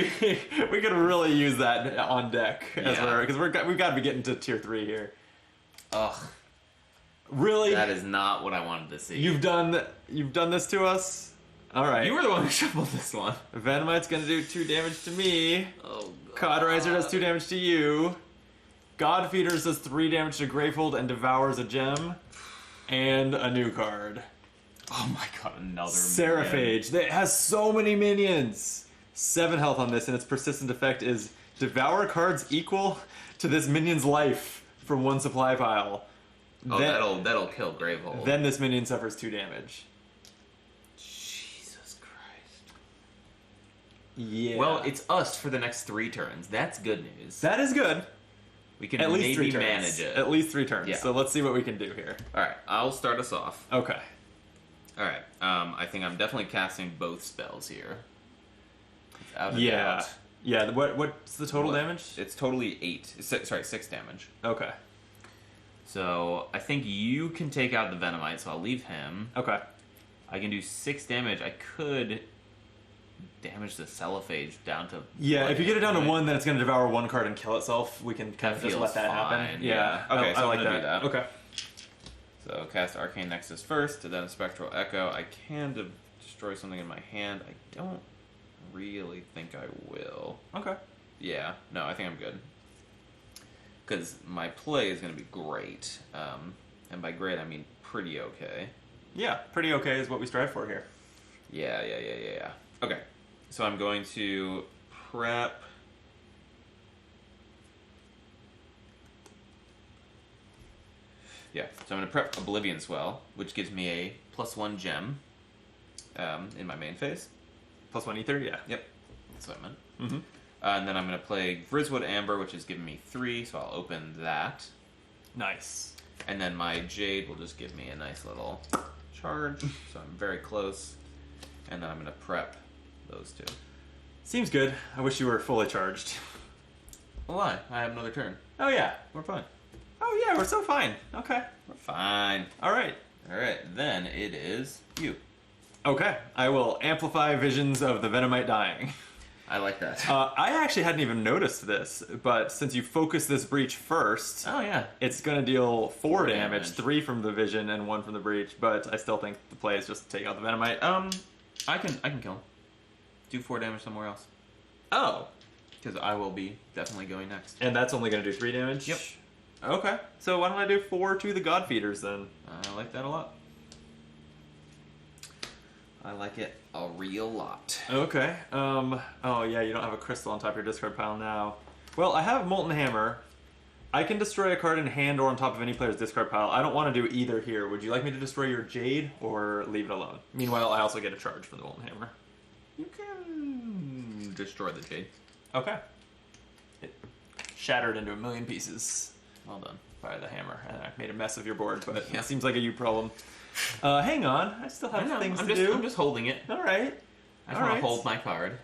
we could really use that on deck as Yeah. because we've got to be getting to tier 3 here. Ugh, Really, that is not what I wanted to see. you've done this to us. All right, You were the one who shuffled this one. Venomite's gonna do 2 damage to me. Oh, God. Cauterizer does 2 damage to you. God Feeders does 3 damage to Gravehold and devours a gem and a new card. Oh my God, another Seraphage. That has so many minions. 7 health on this, and its persistent effect is devour cards equal to this minion's life from 1 supply pile. Oh, Then- that'll kill Gravehold. Then this minion suffers 2 damage. Jesus Christ. Yeah. Well, it's us for the next 3 turns. That's good news. that is good. We can At least maybe 3 turns. manage it. At least 3 turns. Yeah. So let's see what we can do here. Alright, I'll start us off. Okay. Alright, I think I'm definitely casting both spells here. Without a Yeah. doubt. Yeah. What's the total What? damage? It's totally 6 damage. Okay. So I think you can take out the Venomite, so I'll leave him. Okay. I can do 6 damage. I could damage the Celophage down to... Yeah, if you get it down to right? 1, then it's going to devour 1 card and kill itself. We can kind of just feels let that happen. fine, Yeah. yeah. Okay, so I I'm like gonna that. do that. Okay. So cast Arcane Nexus first, then Spectral Echo. I can destroy something in my hand. I don't really think I will. Okay. Yeah, no, I think I'm good. Because my play is going to be great. And by great, I mean pretty okay. Yeah, pretty okay is what we strive for here. Yeah. Okay, so I'm going to prep... Yeah, so I'm going to prep Oblivion Swell, which gives me a +1 gem in my main phase. +1 ether, yeah. Yep, that's what I meant. Mm-hmm. And then I'm going to play Griswood Amber, which is giving me 3, so I'll open that. Nice. And then my Jade will just give me a nice little charge, so I'm very close. And then I'm going to prep those 2. Seems good. I wish you were fully charged. Why? I have another turn. Oh, yeah. We're fine. Oh, yeah, we're so fine. Okay. We're fine. All right. Alright, then it is you. Okay. I will amplify visions of the Venomite dying. I like that. I actually hadn't even noticed this, but since you focus this breach first, Oh, yeah. it's going to deal 4 damage, damage. 3 from the vision and 1 from the breach, but I still think the play is just to take out the Venomite. I can kill him. Do 4 damage somewhere else. Oh. Because I will be definitely going next. And that's only going to do 3 damage? Yep. Okay. So why don't I do 4 to the God Feeders then? I like that a lot. I like it a real lot. Okay. Oh yeah, you don't have a crystal on top of your discard pile now. Well, I have Molten Hammer. I can destroy a card in hand or on top of any player's discard pile. I don't want to do either here. Would you like me to destroy your Jade or leave it alone? Meanwhile, I also get a charge from the Molten Hammer. You can destroy the Jade. Okay. It shattered into a million pieces Well done. by the hammer, and I made a mess of your board, but Yeah. it seems like a you problem. Hang on, I still have things to do. I'm just holding it. All right. I just want to hold my card.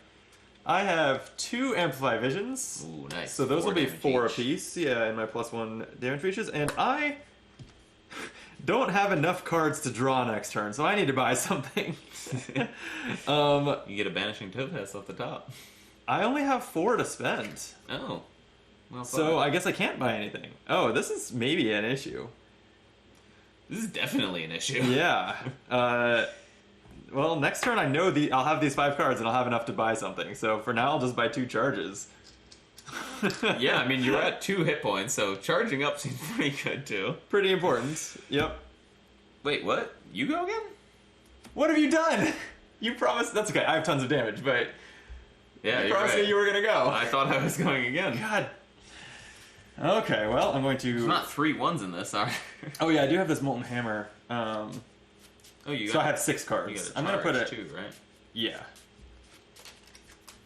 I have 2 Amplify Visions. Ooh, nice. So those 4 will be damage 4 each. apiece, yeah, in my +1 damage features. And I don't have enough cards to draw next turn, so I need to buy something. You get a Banishing Topaz off the top. I only have 4 to spend. Oh. Well, So I guess I can't buy anything. Oh, this is maybe an issue. this is definitely an issue. Yeah. Well, next turn I know I'll have these 5 cards and I'll have enough to buy something. So for now, I'll just buy 2 charges. Yeah, I mean, you're at 2 hit points, so charging up seems pretty good, too. Pretty important. Yep. Wait, what? You go again? What have you done? You promised... That's okay. I have tons of damage, but Yeah, you you're promised right. me you were going to go. I thought I was going again. God. Okay, well, I'm going to... There's not 3 1s in this, are there? Oh, yeah, I do have this Molten Hammer. Oh, you got So I have 6 you cards. got I'm going to put it... too, right? Yeah.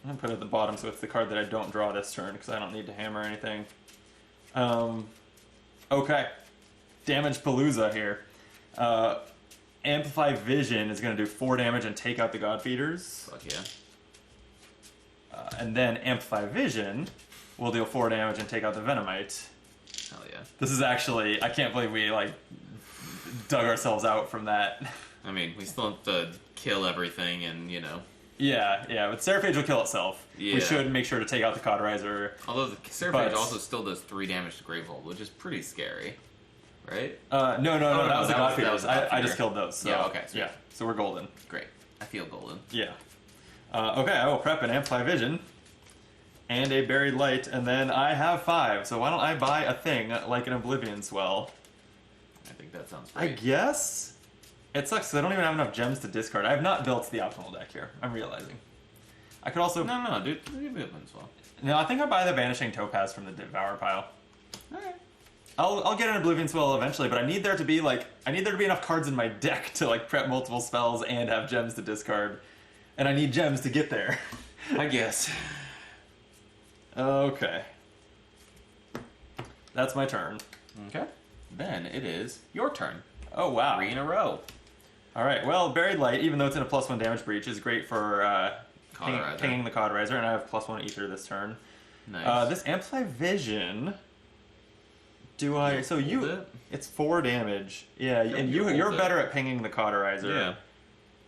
I'm going to put it at the bottom so it's the card that I don't draw this turn because I don't need to hammer anything. Okay. Damage Palooza here. Amplify Vision is going to do 4 damage and take out the God Feeders. Fuck yeah. And then Amplify Vision will deal 4 damage and take out the Venomite. Hell yeah. This is actually... I can't believe we, dug ourselves out from that. I mean, we still have to kill everything and, you know... Yeah, but Seraphage will kill itself. Yeah. We should make sure to take out the Cauterizer. Although the Seraphage But- also still does 3 damage to Gravehold, which is pretty scary. Right? No, no, that was the that God was Feeders. the God I just Feeder. killed those. So, Yeah, okay, sweet. Yeah, so we're golden. Great. I feel golden. Yeah. Okay, I will prep an Amplify Vision and a Buried Light, and then I have 5. So why don't I buy a thing like an Oblivion Swell? I think that sounds I great. guess it sucks because I don't even have enough gems to discard. I have not built the optimal deck here. I'm realizing. I could also No, dude. You have as well. no. I think I'll buy the Vanishing Topaz from the Devour pile. Alright. I'll get an Oblivion Swell eventually, but I need there to be enough cards in my deck to prep multiple spells and have gems to discard, and I need gems to get there. I guess. Okay, that's my turn. Okay. Then it is your turn. Oh wow! 3 in a row. All right. Well, Buried Light, even though it's in a +1 damage breach, is great for Cauterizer. pinging the Cauterizer, and I have +1 Ether this turn. Nice. This Amplify Vision. Do I? So hold it? it's 4 damage. Yeah, Yeah, and you you're hold it. better at pinging the Cauterizer. Yeah.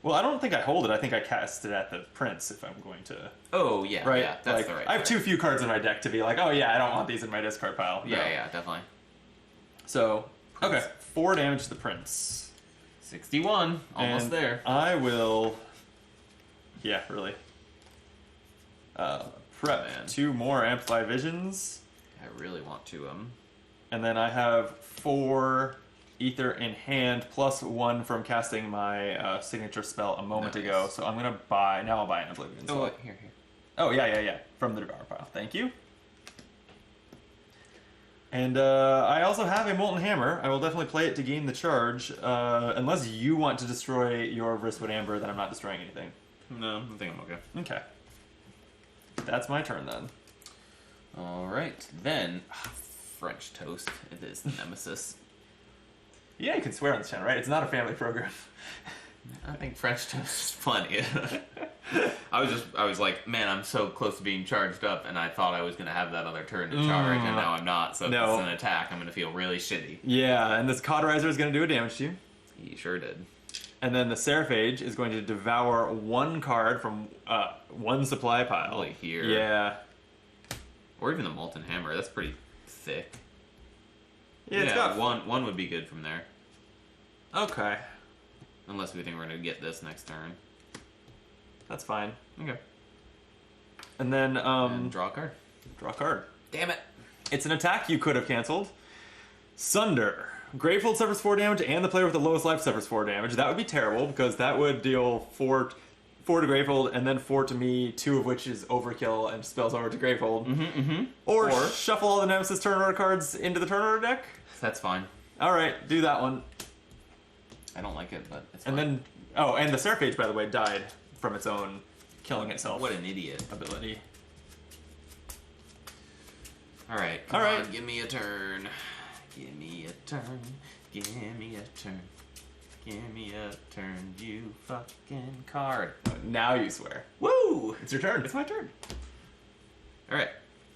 Well, I don't think I hold it. I think I cast it at the prince if I'm going to. Oh, yeah. Right? Yeah, that's like, the right I have play. too few cards in my deck to be like, oh yeah, I don't want these in my discard pile. No. Yeah, definitely. So, Prince. okay. 4 damage to the prince. 61. Almost And there. I will. Yeah, really. Prep Man. 2 more Amplify Visions. I really want to, And then I have 4 Ether in hand, plus 1 from casting my signature spell a moment Nice. ago. So I'm going to buy. Now I'll buy an Oblivion. Oh, Sword. here. Oh, yeah. From the Devour pile. Thank you. And I also have a Molten Hammer. I will definitely play it to gain the charge. Unless you want to destroy your Vristwood Amber, then I'm not destroying anything. No, I think I'm okay. Okay. That's my turn then. Alright, then... French toast. It is the nemesis. Yeah, you can swear on this channel, right? It's not a family program. I think French toast is plenty. I was like, man, I'm so close to being charged up, and I thought I was going to have that other turn to charge, and now I'm not, so if No. it's an attack, I'm going to feel really shitty. Yeah, and this Cauterizer is going to do a damage to you. He sure did. And then the Seraphage is going to devour 1 card from 1 supply pile. Probably here. Yeah. Or even the Molten Hammer, that's pretty thick. Yeah, it's got one would be good from there. Okay. Unless we think we're going to get this next turn. That's fine. Okay. And then And draw a card. draw a card. Damn it! It's an attack you could have canceled. Sunder. Gravefold suffers 4 damage, and the player with the lowest life suffers 4 damage. That would be terrible, because that would deal 4 to Gravefold, and then 4 to me, 2 of which is overkill and spells over to Gravefold. Or shuffle all the Nemesis turn order cards into the turn order deck. That's fine. Alright, do that one. I don't like it, but it's fine. And then, oh, and the Seraphage, by the way, died from its own killing itself What an idiot. ability. Alright, come on, give me a turn. Give me a turn. Give me a turn. Give me a turn, you fucking card. Now you swear. Woo! It's your turn. It's my turn. Alright,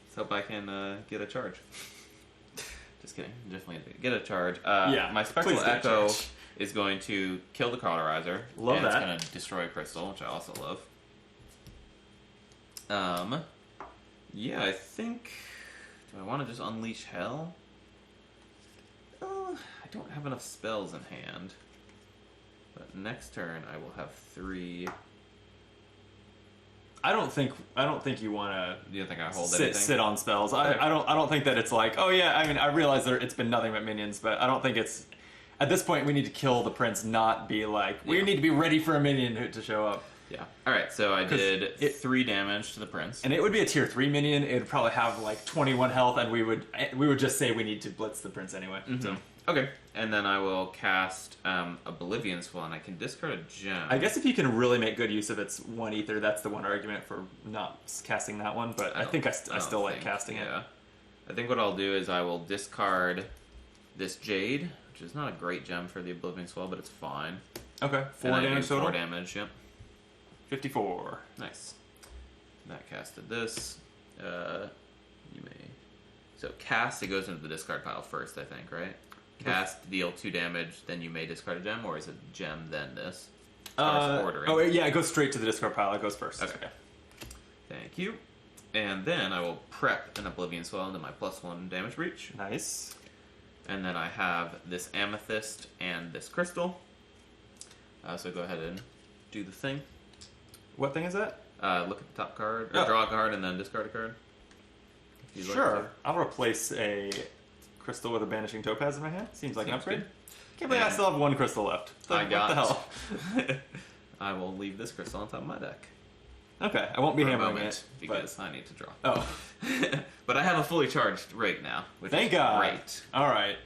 let's hope I can get a charge. Just kidding, definitely get a charge. Yeah, my Spectral please get a Echo charge. is going to kill the Cauterizer. Love and that. It's going to destroy a crystal, which I also love. Yeah, I think... Do I want to just unleash hell? I don't have enough spells in hand. But next turn I will have 3. I don't think you want to Do you think I hold anything? sit on spells. I don't think that it's like, oh yeah, I mean, I realize it's been nothing but minions, but I don't think it's at this point we need to kill the prince, not be like we need to be ready for a minion to show up. Yeah. Alright, so I did 3 damage to the prince. And it would be a tier 3 minion. It would probably have like 21 health, and we would just say we need to blitz the prince anyway. So Okay, and then I will cast Oblivion Swell, and I can discard a gem. I guess if you can really make good use of its 1 ether, that's the one argument for not casting that one. But I think I still like casting it. I think what I'll do is I will discard this Jade, which is not a great gem for the Oblivion Swell, but it's fine. Okay, 4 And I damage do 4 total. damage, yep. 54. Nice. That casted this. You may... So cast, it goes into the discard pile first, I think, right? Cast, deal 2 damage, then you may discard a gem, or is it gem, then this? As far as ordering. Oh, yeah, it goes straight to the discard pile. It goes first. Okay. Thank you. And then I will prep an Oblivion Swell into my +1 damage breach. Nice. And then I have this Amethyst and this Crystal. So go ahead and do the thing. What thing is that? Look at the top card, or draw a card, and then discard a card. If you'd like Sure. to. I'll replace a crystal with a Banishing Topaz in my hand. Seems like an Seems upgrade. good. Can't believe I And still have 1 crystal left. I got... What the hell? I will leave this crystal on top of my deck. Okay, I won't be For a hammering moment, it. because I need to draw. Oh. But I have a fully charged rig now, which Thank is God. great. Alright.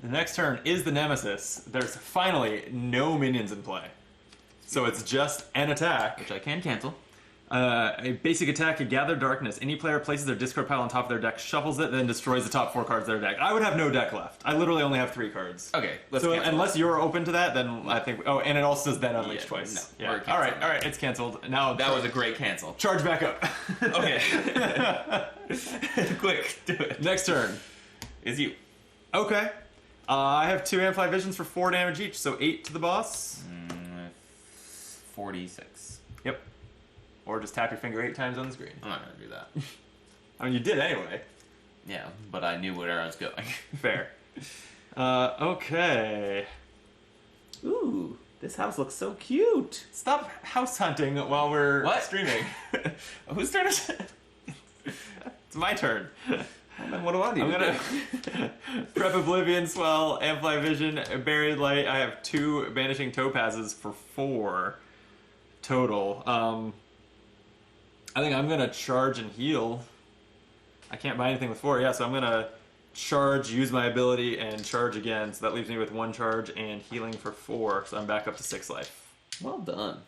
The next turn is the Nemesis. There's finally no minions in play. So it's just an attack. Which I can cancel. A basic attack, a Gather Darkness. Any player places their discard pile on top of their deck, shuffles it, then destroys the top 4 cards of their deck. I would have no deck left. I literally only have 3 cards. Okay, let's So cancel unless you're open to that, then I think... Oh, and it also says then unleash Yeah, twice. no, Yeah. we're canceling Alright, it's canceled. Now That was a great cancel. charge back up. Okay. Quick, do it. Next turn. Is you. Okay. I have 2 Amplify Visions for 4 damage each, so 8 to the boss. 46. Yep. Or just tap your finger 8 times on the screen. I'm not gonna do that. I mean, you did anyway. Yeah, but I knew where I was going. Fair. Okay. Ooh, this house looks so cute. Stop house hunting while we're What? streaming. Whose turn is it? It's my turn. Then what do I need I'm to gonna do? prep Oblivion Swell, Amplify Vision, Buried Light. I have 2 Banishing Topazes for 4 total. I think I'm gonna charge and heal. I can't buy anything with 4, yeah, so I'm gonna charge, use my ability, and charge again. So that leaves me with 1 charge and healing for 4. So I'm back up to 6 life. Well done.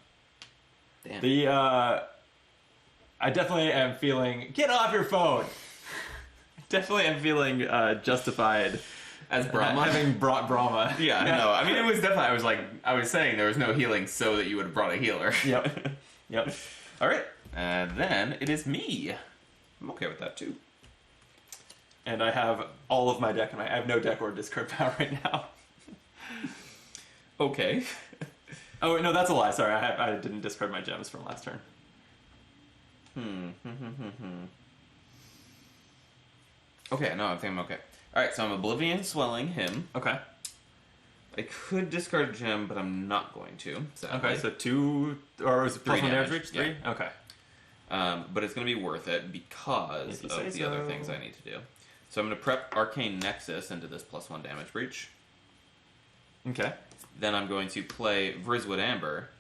Damn. I definitely am feeling. Get off your phone. Definitely am feeling justified As Brahma? having brought Brahma. Yeah, no. I mean, it was definitely. I was saying there was no healing, so that you would have brought a healer. Yep. Yep. All right, and then it is me. I'm okay with that too. And I have all of my deck, and I have no deck or discard power right now. Okay. Oh no, that's a lie. Sorry, I didn't discard my gems from last turn. Okay, no, I think I'm okay. All right, so I'm Oblivion Swelling him. Okay. I could discard a gem, but I'm not going to. Sadly. Okay, so 2 or was it plus 1 damage damage, reach? 3. yeah. Okay. But it's going to be worth it because If you of say the other so. things I need to do. So I'm going to prep Arcane Nexus into this +1 damage breach. Okay. Then I'm going to play Vrizzwood Amber,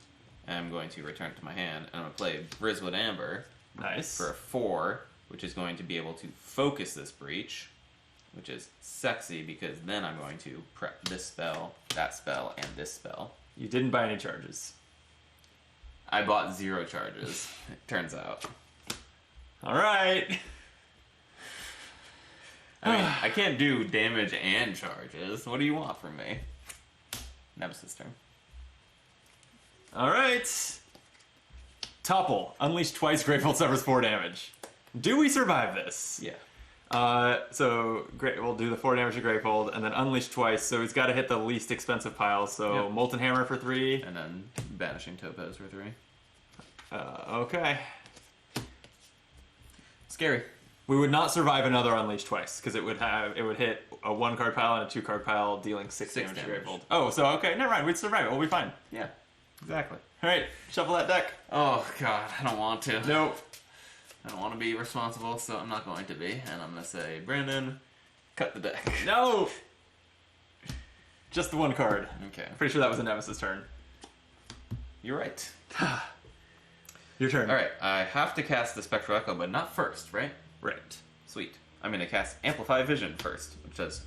and I'm going to return it to my hand, and I'm going to play Vrizzwood Amber Nice. for a 4, which is going to be able to focus this breach, which is sexy because then I'm going to prep this spell, that spell, and this spell. You didn't buy any charges. I bought 0 charges, it turns out. All right. I mean, I can't do damage and charges. What do you want from me? Nemesis turn. All right. Topple. Unleash twice. Grateful suffers 4 damage. Do we survive this? Yeah. So great. We'll do the 4 damage to Gravehold, and then unleash twice. So he's got to hit the least expensive pile. So Yep. Molten Hammer for 3. And then Banishing Topaz for 3. Okay. Scary. We would not survive another unleash twice because it would hit a 1-card pile and a 2-card pile, dealing 6 damage to damage. Gravehold. Oh, so okay, never mind. We'd survive it. We'll be fine. Yeah, exactly. All right, shuffle that deck. Oh, God, I don't want to. Nope. I don't want to be responsible, so I'm not going to be. And I'm going to say, Brandon, cut the deck. No. Just the 1 card. Okay. Pretty sure that was a Nemesis turn. You're right. Your turn. All right, I have to cast the Spectral Echo, but not first, right? Right. Sweet. I'm going to cast Amplify Vision first, which does,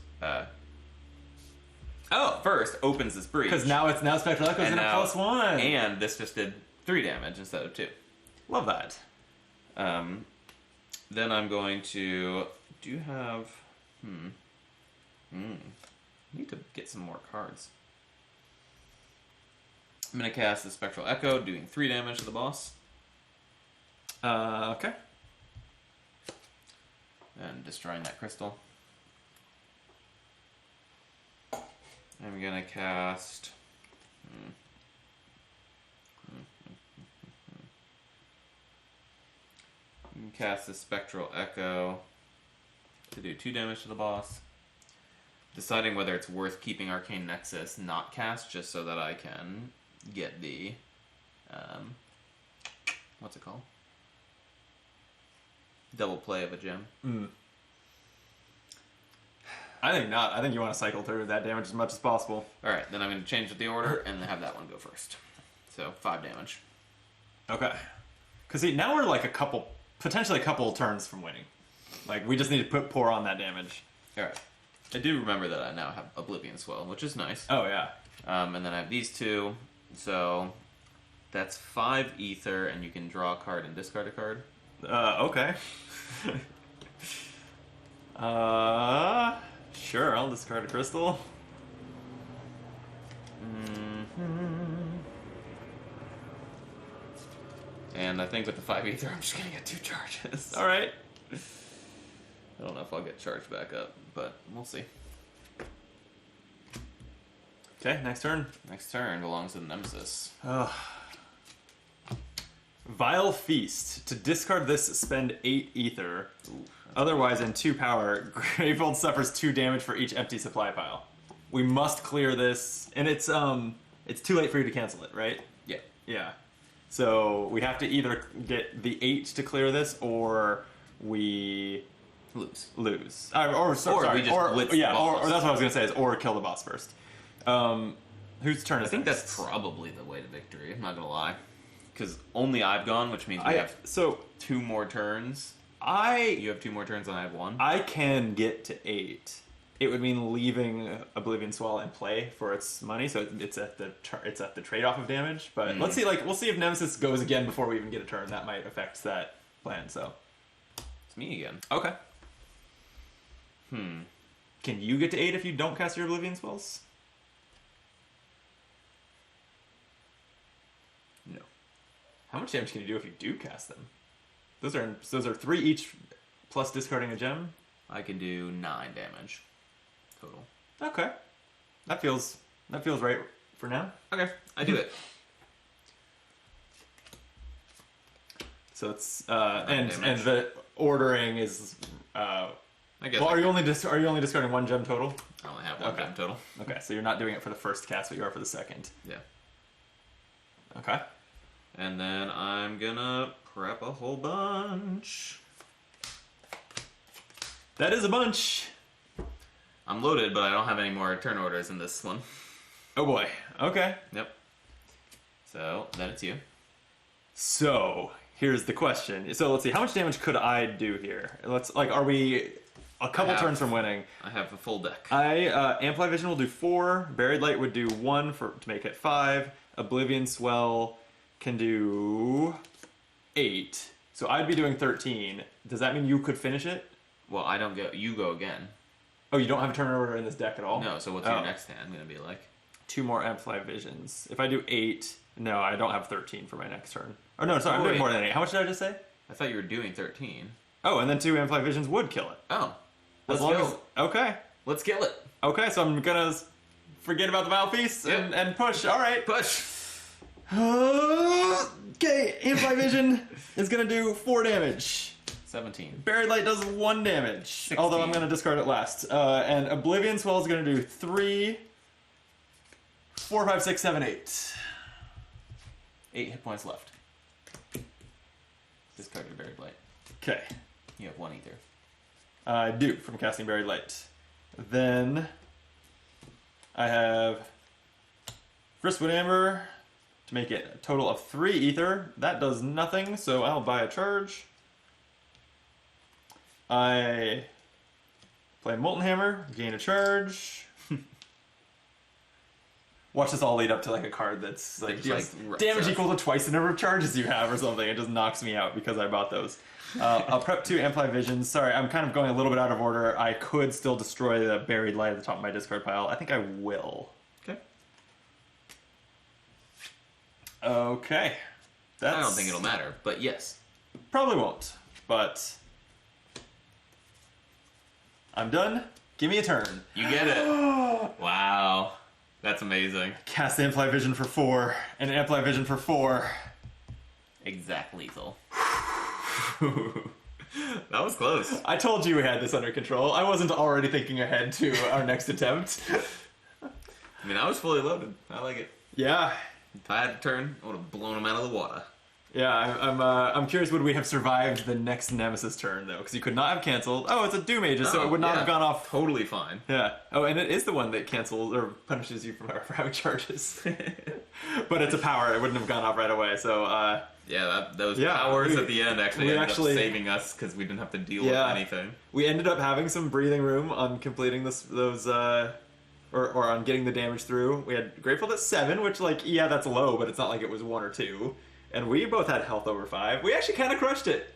Oh, first opens this breach. because now Spectral Echo's in a now- +1. And this just did 3 damage instead of 2. Love that. Then I'm going to... Do you have... Need to get some more cards. I'm going to cast the Spectral Echo, doing 3 damage to the boss. Okay. And destroying that crystal. I'm going to cast... Cast the Spectral Echo to do 2 damage to the boss. Deciding whether it's worth keeping Arcane Nexus not cast, just so that I can get the... what's it called? Double play of a gem. I think not. I think you want to cycle through that damage as much as possible. Alright, then I'm going to change the order and have that one go first. So, 5 damage. Okay. Because see, now we're like potentially a couple turns from winning. Like, we just need to pour on that damage. Alright. I do remember that I now have Oblivion Swell, which is nice. Oh, yeah. And then I have these 2. So, that's 5 Ether, and you can draw a card and discard a card. Okay. Sure, I'll discard a crystal. And I think with the 5 Ether, I'm just going to get 2 charges. All right. I don't know if I'll get charged back up, but we'll see. Okay, next turn. Next turn belongs to the Nemesis. Oh. Vile Feast. To discard this, spend 8 ether. Otherwise, in 2 power, Gravehold suffers 2 damage for each empty supply pile. We must clear this, and it's too late for you to cancel it, right? Yeah. Yeah. So we have to either get the 8 to clear this, or we Lose. Or we just blitz the boss. or that's what I was gonna say is or kill the boss first. Whose turn is it? I think that's probably the way to victory. I'm not gonna lie, because only I've gone, which means we have 2 more turns. You have 2 more turns, and I have 1. I can get to 8. It would mean leaving Oblivion Swell in play for its money, so it's at the trade-off of damage. But let's see. We'll see if Nemesis goes again before we even get a turn. That might affect that plan. So it's me again. Okay. Can you get to 8 if you don't cast your Oblivion Spells? No. How much damage can you do if you do cast them? Those are 3 each, plus discarding a gem. I can do 9 damage total. Okay, that feels right for now. Okay, I do it. So it's and the ordering is. I guess. Well, are you only discarding 1 gem total? I only have 1 gem total. Okay, so you're not doing it for the first cast, but you are for the second. Yeah. Okay. And then I'm gonna prep a whole bunch. That is a bunch. I'm loaded, but I don't have any more turn orders in this one. Oh boy. Okay. Yep. So then it's you. So here's the question. So let's see. How much damage could I do here? Are we a couple turns from winning? I have a full deck. Amplify Vision will do 4. Buried Light would do 1 to make it 5. Oblivion Swell can do 8. So I'd be doing 13. Does that mean you could finish it? Well, I don't go. You go again. Oh, you don't have a turn order in this deck at all? No. So what's your next hand gonna be like? 2 more Amplify Visions. If I do 8, no, I don't have 13 for my next turn. Oh no, sorry, I'm doing more than 8. How much did I just say? I thought you were doing 13. Oh, and then 2 Amplify Visions would kill it. Oh. Okay. Let's kill it. Okay, so I'm gonna forget about the Vile Feast and push. All right. Push. Okay, Amplify Vision is gonna do 4 damage. 17. Buried Light does 1 damage. 16. Although I'm gonna discard it last. And Oblivion Swell is gonna do 3, 4, 5, 6, 7, 8. 8 hit points left. Discard your Buried Light. Okay. You have 1 ether. I do, from casting Buried Light. Then I have Friskwood Amber to make it a total of 3 ether. That does nothing, so I'll buy a charge. I play Molten Hammer, gain a charge. Watch this all lead up to like a card that's like damage equal to twice the number of charges you have or something. It just knocks me out because I bought those. I'll prep 2 Amplify Visions. Sorry, I'm kind of going a little bit out of order. I could still destroy the Buried Light at the top of my discard pile. I think I will. Okay. Okay. I don't think it'll matter, but yes. Probably won't, but I'm done. Give me a turn. You get it. Wow. That's amazing. Cast Amplify Vision for 4, and Amplify Vision for 4. Exact lethal. That was close. I told you we had this under control. I wasn't already thinking ahead to our next attempt. I mean, I was fully loaded. I like it. Yeah. If I had a turn, I would have blown him out of the water. Yeah, I'm curious, would we have survived the next Nemesis turn, though? Because you could not have canceled. Oh, it's a Doom Aegis, so it would not have gone off. Totally fine. Yeah. Oh, and it is the one that cancels or punishes you for having charges. But it's a power. It wouldn't have gone off right away, so... those powers at the end ended up saving us because we didn't have to deal with anything. We ended up having some breathing room on completing those... Or on getting the damage through. We had Grateful at 7, which, that's low, but it's not like it was 1 or 2. And we both had health over 5. We actually kind of crushed it.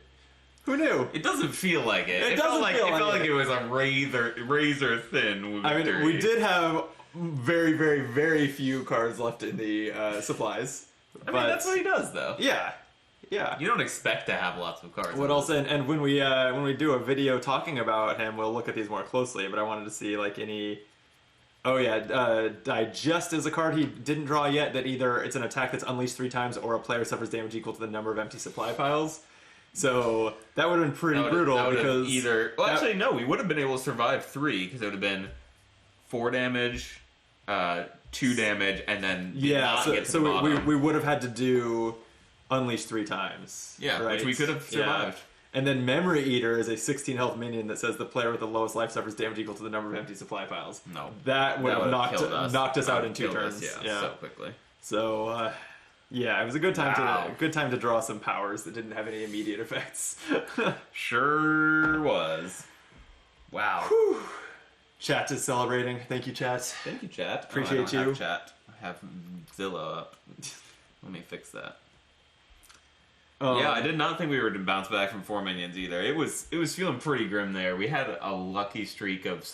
Who knew? It doesn't feel like it. It felt like it was a razor thin victory. I mean, we did have very, very, very few cards left in the supplies. I mean, that's what he does, though. Yeah. Yeah. You don't expect to have lots of cards. What else? And when we do a video talking about him, we'll look at these more closely. But I wanted to see any Oh yeah, Digest is a card he didn't draw yet that either it's an attack that's unleashed 3 times or a player suffers damage equal to the number of empty supply piles. So that would have been pretty brutal because either. Well, actually, no, we would have been able to survive 3 because it would have been 4 damage, 2 damage, and then we would have had to do unleash 3 times. Yeah, right? Which we could have survived. Yeah. And then Memory Eater is a 16 health minion that says the player with the lowest life suffers damage equal to the number of empty supply piles. No, that would have knocked us out in 2 turns. Yeah, so quickly. So. Yeah, it was a good time to draw some powers that didn't have any immediate effects. Sure was. Wow. Whew. Chat is celebrating. Thank you, chat. Thank you, chat. Appreciate you. I have chat. I have Zillow up. Let me fix that. Yeah, I did not think we were to bounce back from 4 minions either. It was feeling pretty grim there. We had a lucky streak of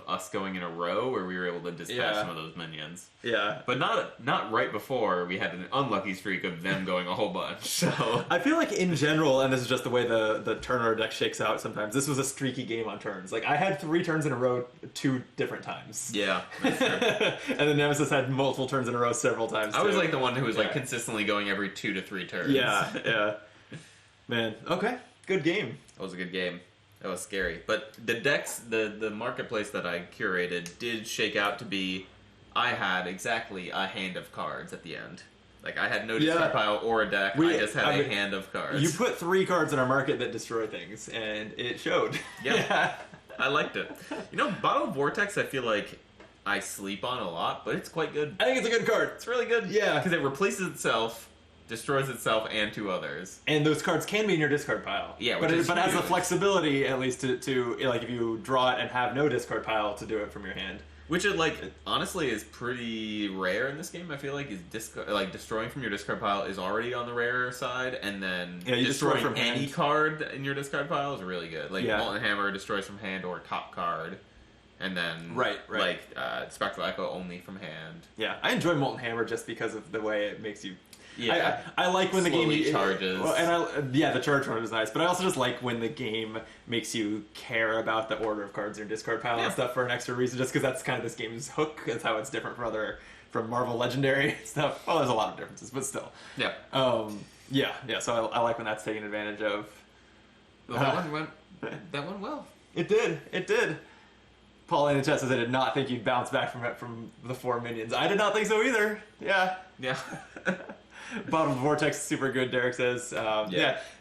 us going in a row where we were able to dispatch some of those minions. Yeah. But not right before we had an unlucky streak of them going a whole bunch. So I feel like in general, and this is just the way the turn order deck shakes out sometimes, this was a streaky game on turns. Like I had 3 turns in a row 2 different times. Yeah, that's true. And then Nemesis had multiple turns in a row several times. I was like the one who was like consistently going every 2 to 3 turns. Yeah. Man. Okay. Good game. That was a good game. That was scary. But the decks, the marketplace that I curated did shake out to be, I had exactly a hand of cards at the end. Like, I had no discard pile or a deck, I just had a hand of cards. You put 3 cards in our market that destroy things, and it showed. Yeah. I liked it. You know, Bottle Vortex, I feel like I sleep on a lot, but it's quite good. I think it's a good card. It's really good. Yeah. Because it replaces itself, destroys itself, and 2 others. And those cards can be in your discard pile. Yeah, but has the flexibility, at least, to like, if you draw it and have no discard pile, to do it from your hand. Which, honestly is pretty rare in this game, I feel like. Destroying from your discard pile is already on the rare side, and then destroying from any card in your discard pile is really good. Like, Molten Hammer destroys from hand or top card. And then, Spectral Echo only from hand. Yeah, I enjoy Molten Hammer just because of the way it makes you... Yeah, I like when the game charges. The charge one is nice, but I also just like when the game makes you care about the order of cards in your discard pile and stuff for an extra reason, just because that's kind of this game's hook. That's how it's different from Marvel Legendary stuff. Well, there's a lot of differences, but still. Yeah. So I like when that's taken advantage of. Well, that went well. It did. Paul in the chat says I did not think you'd bounce back from the 4 minions. I did not think so either. Yeah. Bottom Vortex, super good, Derek says.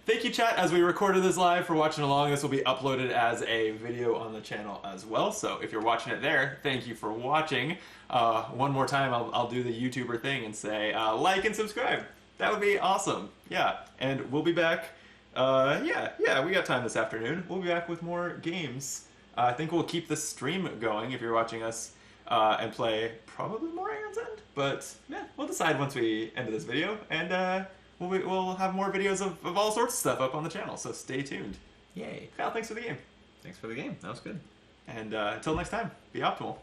Thank you, chat, as we recorded this live, for watching along. This will be uploaded as a video on the channel as well, so if you're watching it there, thank you for watching. One more time, I'll do the YouTuber thing and say like and subscribe. That would be awesome. Yeah, and we'll be back. We got time this afternoon. We'll be back with more games. I think we'll keep the stream going if you're watching us and play probably more Aeon's End. But yeah, we'll decide once we end this video, and we'll have more videos of all sorts of stuff up on the channel. So stay tuned. Yay! Kyle, thanks for the game. Thanks for the game. That was good. And until next time, be optimal.